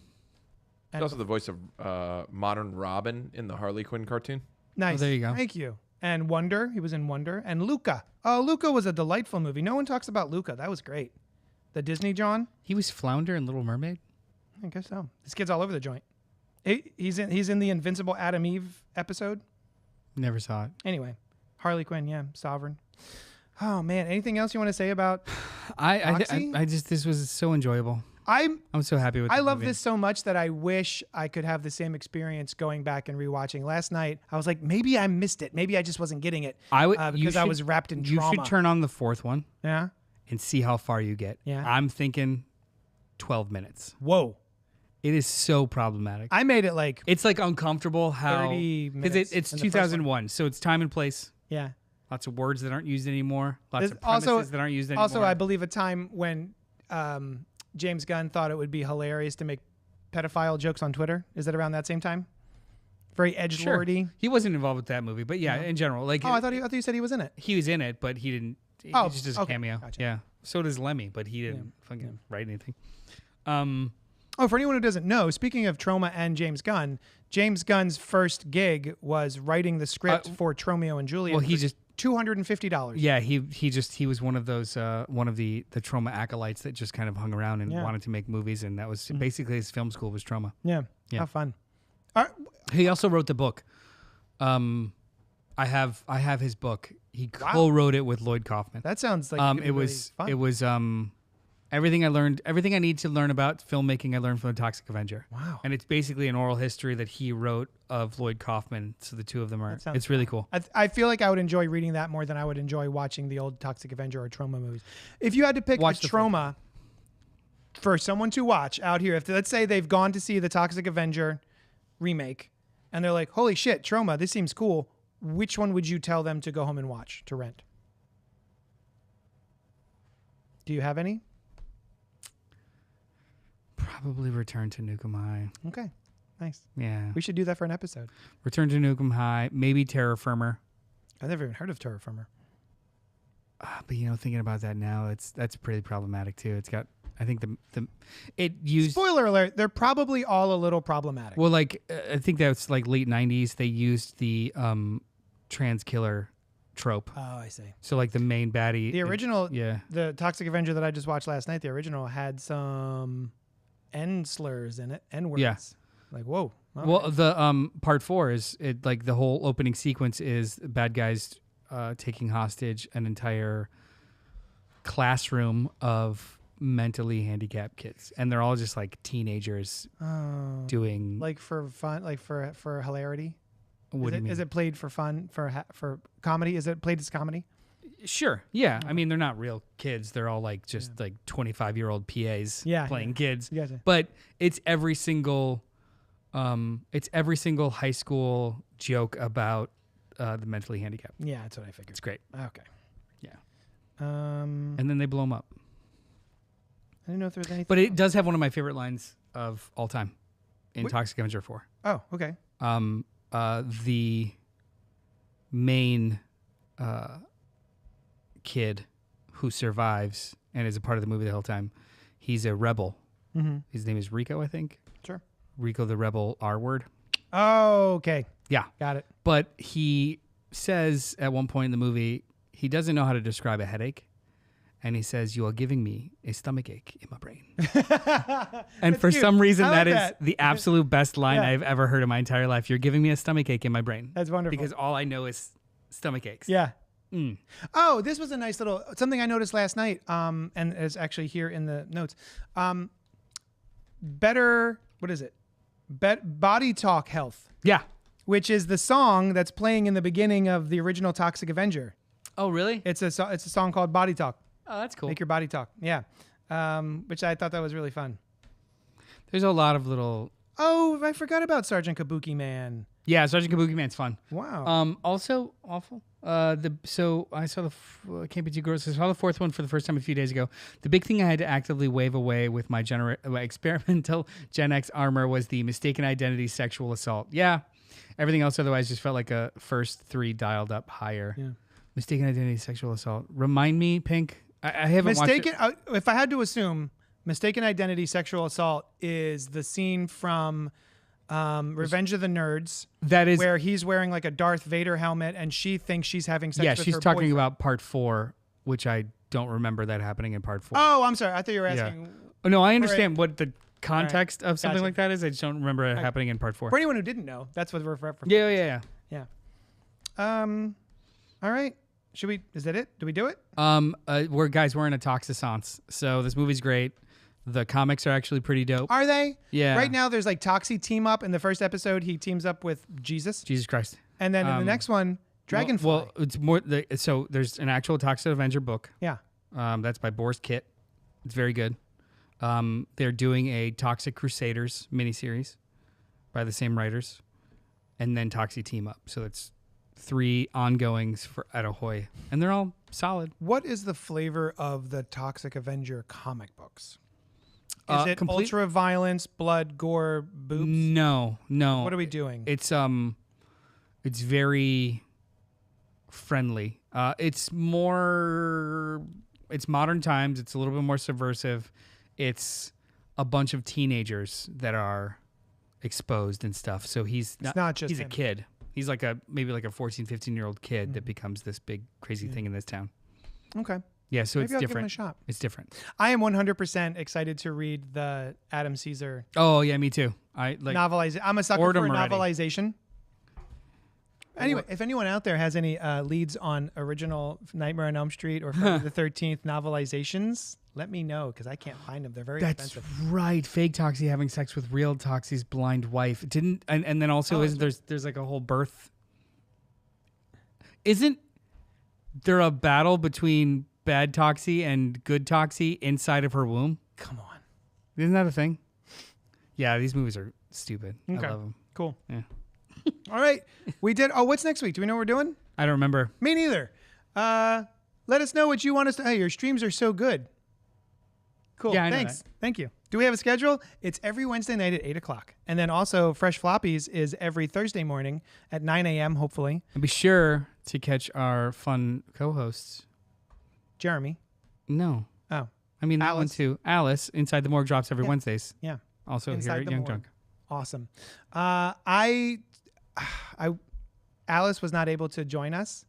Speaker 1: He's also the voice of Modern Robin in the Harley Quinn cartoon.
Speaker 2: Nice.
Speaker 3: Oh, there you go.
Speaker 2: Thank you. And Wonder. He was in Wonder. And Luca. Oh, Luca was a delightful movie. No one talks about Luca. That was great. The Disney John.
Speaker 3: He was Flounder in Little Mermaid?
Speaker 2: I guess so. This kid's all over the joint. He's in the Invincible Adam Eve episode.
Speaker 3: Never saw it.
Speaker 2: Anyway, Harley Quinn, yeah, Sovereign. Oh man, anything else you want to say about
Speaker 3: I just this was so enjoyable. I'm so happy with.
Speaker 2: I love this so much that I wish I could have the same experience going back and rewatching. Last night, I was like, maybe I missed it. Maybe I just wasn't getting it. Because I was wrapped in trauma.
Speaker 3: You should turn on the fourth one.
Speaker 2: Yeah.
Speaker 3: And see how far you get.
Speaker 2: Yeah.
Speaker 3: I'm thinking 12 minutes.
Speaker 2: Whoa.
Speaker 3: It is so problematic.
Speaker 2: I made it like
Speaker 3: it's like uncomfortable how
Speaker 2: 30 minutes.
Speaker 3: It's 2001, so it's time and place.
Speaker 2: Yeah.
Speaker 3: Lots of words that aren't used anymore. Lots of premises that aren't used anymore.
Speaker 2: Also, I believe a time when James Gunn thought it would be hilarious to make pedophile jokes on Twitter. Is that around that same time? Very edgelordy.
Speaker 3: Sure. He wasn't involved with that movie, but yeah, in general, like.
Speaker 2: Oh, I thought you said he was in it.
Speaker 3: He was in it, but he didn't. He just does a cameo.
Speaker 2: Gotcha.
Speaker 3: Yeah. So does Lemmy, but he didn't fucking write anything.
Speaker 2: Oh, for anyone who doesn't know, speaking of Troma and James Gunn's first gig was writing the script for Tromeo and Juliet.
Speaker 3: Well, he just
Speaker 2: $250.
Speaker 3: Yeah, he was one of those one of the Troma acolytes that just kind of hung around and wanted to make movies, and that was basically his film school was Troma.
Speaker 2: Yeah. How fun.
Speaker 3: He also wrote the book. I have his book. He co-wrote it with Lloyd Kaufman.
Speaker 2: That sounds like
Speaker 3: it was fun. It was everything I need to learn about filmmaking I learned from the Toxic Avenger.
Speaker 2: Wow.
Speaker 3: And it's basically an oral history that he wrote of Lloyd Kaufman. So the two of them it's really cool.
Speaker 2: I feel like I would enjoy reading that more than I would enjoy watching the old Toxic Avenger or Troma movies. If you had to pick a Troma for someone to watch out here, if let's say they've gone to see the Toxic Avenger remake and they're like, holy shit, Troma, this seems cool. Which one would you tell them to go home and watch, to rent? Do you have any?
Speaker 3: Probably Return to Nukem High.
Speaker 2: Okay, nice.
Speaker 3: Yeah.
Speaker 2: We should do that for an episode.
Speaker 3: Return to Nukem High, maybe Terra Firma.
Speaker 2: I've never even heard of Terra Firma.
Speaker 3: But thinking about that now, that's pretty problematic too. It's got, I think it used.
Speaker 2: Spoiler alert: they're probably all a little problematic.
Speaker 3: Well, like I think that's like late '90s. They used the trans killer trope.
Speaker 2: Oh, I see.
Speaker 3: So like the main baddie.
Speaker 2: The original, the Toxic Avenger that I just watched last night. The original had some N slurs in it, N words.
Speaker 3: Yeah.
Speaker 2: Like, whoa,
Speaker 3: Well, the part 4 is like the whole opening sequence is bad guys taking hostage an entire classroom of mentally handicapped kids, and they're all just like teenagers doing
Speaker 2: like for fun, like for hilarity.
Speaker 3: What do you mean?
Speaker 2: Is it played for fun for comedy? Is it played as comedy?
Speaker 3: Sure. Yeah. I mean, they're not real kids. They're all like just like 25-year-old PAs playing kids.
Speaker 2: Gotcha.
Speaker 3: But it's every single high school joke about the mentally handicapped.
Speaker 2: Yeah, that's what I figured.
Speaker 3: It's great.
Speaker 2: Okay.
Speaker 3: Yeah.
Speaker 2: And
Speaker 3: And then they blow them up.
Speaker 2: I didn't know if there was anything.
Speaker 3: But it does have one of my favorite lines of all time in Toxic Avenger 4.
Speaker 2: Oh, okay.
Speaker 3: The main kid who survives and is a part of the movie the whole time, he's a rebel.
Speaker 2: Mm-hmm.
Speaker 3: His name is Rico, I think.
Speaker 2: Sure.
Speaker 3: Rico the Rebel R-word.
Speaker 2: Oh, okay.
Speaker 3: Yeah.
Speaker 2: Got it.
Speaker 3: But he says at one point in the movie, he doesn't know how to describe a headache. And he says, "You are giving me a stomach ache in my brain." And for
Speaker 2: cute.
Speaker 3: some reason,
Speaker 2: I like
Speaker 3: that is
Speaker 2: that.
Speaker 3: the absolute best line
Speaker 2: Yeah.
Speaker 3: I've ever heard in my entire life. You're giving me a stomach ache in my brain.
Speaker 2: That's wonderful.
Speaker 3: Because all I know is stomach aches.
Speaker 2: Yeah.
Speaker 3: Mm.
Speaker 2: Oh, this was a nice little something I noticed last night. And it's actually here in the notes. Better. What is it? Body Talk Health,
Speaker 3: Yeah.
Speaker 2: which is the song that's playing in the beginning of the original Toxic Avenger.
Speaker 3: Oh, really?
Speaker 2: It's a song called Body Talk.
Speaker 3: Oh, that's cool.
Speaker 2: Make your body talk. Yeah. Which I thought that was really fun.
Speaker 3: There's a lot of little.
Speaker 2: Oh, I forgot about Sergeant Kabuki Man.
Speaker 3: Yeah, Sergeant Kabuki Man's fun.
Speaker 2: Wow.
Speaker 3: Also awful. So I saw Can't Be Too Gross. I saw the 4th one for the first time a few days ago. The big thing I had to actively wave away with my experimental Gen X armor was the mistaken identity sexual assault. Yeah. Everything else otherwise just felt like a first 3 dialed up higher.
Speaker 2: Yeah.
Speaker 3: Mistaken identity sexual assault. Remind me, Pink. I haven't
Speaker 2: Mistaken.
Speaker 3: watched it.
Speaker 2: If I had to assume, mistaken identity sexual assault is the scene from Revenge of the Nerds.
Speaker 3: That is
Speaker 2: where he's wearing like a Darth Vader helmet and she thinks she's having sex with her
Speaker 3: she's talking
Speaker 2: boyfriend.
Speaker 3: about part 4, which I don't remember that happening in part 4.
Speaker 2: Oh, I'm sorry. I thought you were asking.
Speaker 3: Oh, no, I understand what the context of something
Speaker 2: Gotcha.
Speaker 3: like that is. I just don't remember it happening in part 4.
Speaker 2: For anyone who didn't know, that's what we're referring.
Speaker 3: Yeah.
Speaker 2: All right. Should we? Is that it? Do we do it?
Speaker 3: We're in a Toxicance, so this movie's great. The comics are actually pretty dope.
Speaker 2: Are they?
Speaker 3: Yeah.
Speaker 2: Right now, there's like Toxie team up. In the first episode, he teams up with Jesus.
Speaker 3: Jesus Christ.
Speaker 2: And then in the next one, Dragonfly.
Speaker 3: Well, it's more. So there's an actual Toxic Avenger book.
Speaker 2: Yeah.
Speaker 3: That's by Boris Kit. It's very good. They're doing a Toxic Crusaders miniseries by the same writers, and then Toxie team up. So it's 3 ongoings for Atahoy, and they're all solid.
Speaker 2: What is the flavor of the Toxic Avenger comic books? Is it ultra violence, blood, gore, boobs?
Speaker 3: No.
Speaker 2: What are we doing?
Speaker 3: It's very friendly. It's modern times. It's a little bit more subversive. It's a bunch of teenagers that are exposed and stuff. So he's
Speaker 2: not just
Speaker 3: he's
Speaker 2: him.
Speaker 3: a kid. He's maybe like a 14, 15-year-old kid that becomes this big crazy thing in this town.
Speaker 2: Okay.
Speaker 3: Yeah, so
Speaker 2: Maybe
Speaker 3: it's
Speaker 2: I'll
Speaker 3: different.
Speaker 2: give it a shot.
Speaker 3: It's different.
Speaker 2: I am 100% excited to read the Adam Caesar
Speaker 3: Oh yeah, me too. I like
Speaker 2: novelization. I'm a sucker
Speaker 3: ordered
Speaker 2: for
Speaker 3: 'em already.
Speaker 2: novelization. Anyway, if anyone out there has any leads on original Nightmare on Elm Street or Friday the 13th novelizations, let me know because I can't find them. They're very
Speaker 3: That's
Speaker 2: expensive.
Speaker 3: right. Fake Toxie having sex with real Toxie's blind wife. And then also there's like a whole birth. Isn't there a battle between bad Toxie and good Toxie inside of her womb?
Speaker 2: Come on.
Speaker 3: Isn't that a thing? Yeah, these movies are stupid.
Speaker 2: Okay.
Speaker 3: I love them.
Speaker 2: Cool.
Speaker 3: Yeah.
Speaker 2: All right. We did. Oh, what's next week? Do we know what we're doing?
Speaker 3: I don't remember.
Speaker 2: Me neither. Let us know what you want us to. Hey, your streams are so good. Cool.
Speaker 3: Yeah, I know
Speaker 2: Thanks. Thank you. Do we have a schedule? It's every Wednesday night at 8 o'clock. And then also Fresh Floppies is every Thursday morning at 9 a.m., hopefully.
Speaker 3: And be sure to catch our fun co-hosts.
Speaker 2: Jeremy.
Speaker 3: No.
Speaker 2: Oh,
Speaker 3: I mean, that one
Speaker 2: Alice.
Speaker 3: too. Alice, Inside the Morgue drops every
Speaker 2: Yeah.
Speaker 3: Wednesdays.
Speaker 2: yeah.
Speaker 3: Also
Speaker 2: Inside
Speaker 3: here at
Speaker 2: the
Speaker 3: Young
Speaker 2: Morgue.
Speaker 3: Drunk.
Speaker 2: Awesome. Alice was not able to join us.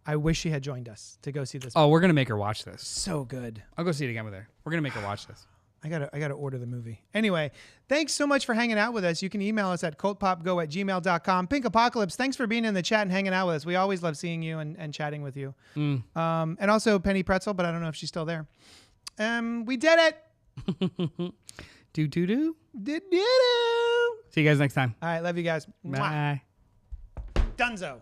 Speaker 2: I wish she had joined us to go see this.
Speaker 3: Oh, we're going to make her watch this.
Speaker 2: So good.
Speaker 3: I'll go see it again with her. We're going to make her watch this.
Speaker 2: I gotta order the movie. Anyway, thanks so much for hanging out with us. You can email us at cultpopgo@gmail.com. Pink Apocalypse, thanks for being in the chat and hanging out with us. We always love seeing you and chatting with you. And also Penny Pretzel, but I don't know if she's still there. We did it.
Speaker 3: Do.
Speaker 2: Did it.
Speaker 3: See you guys next time.
Speaker 2: All right, love you guys.
Speaker 3: Bye.
Speaker 2: Mwah. Dunzo.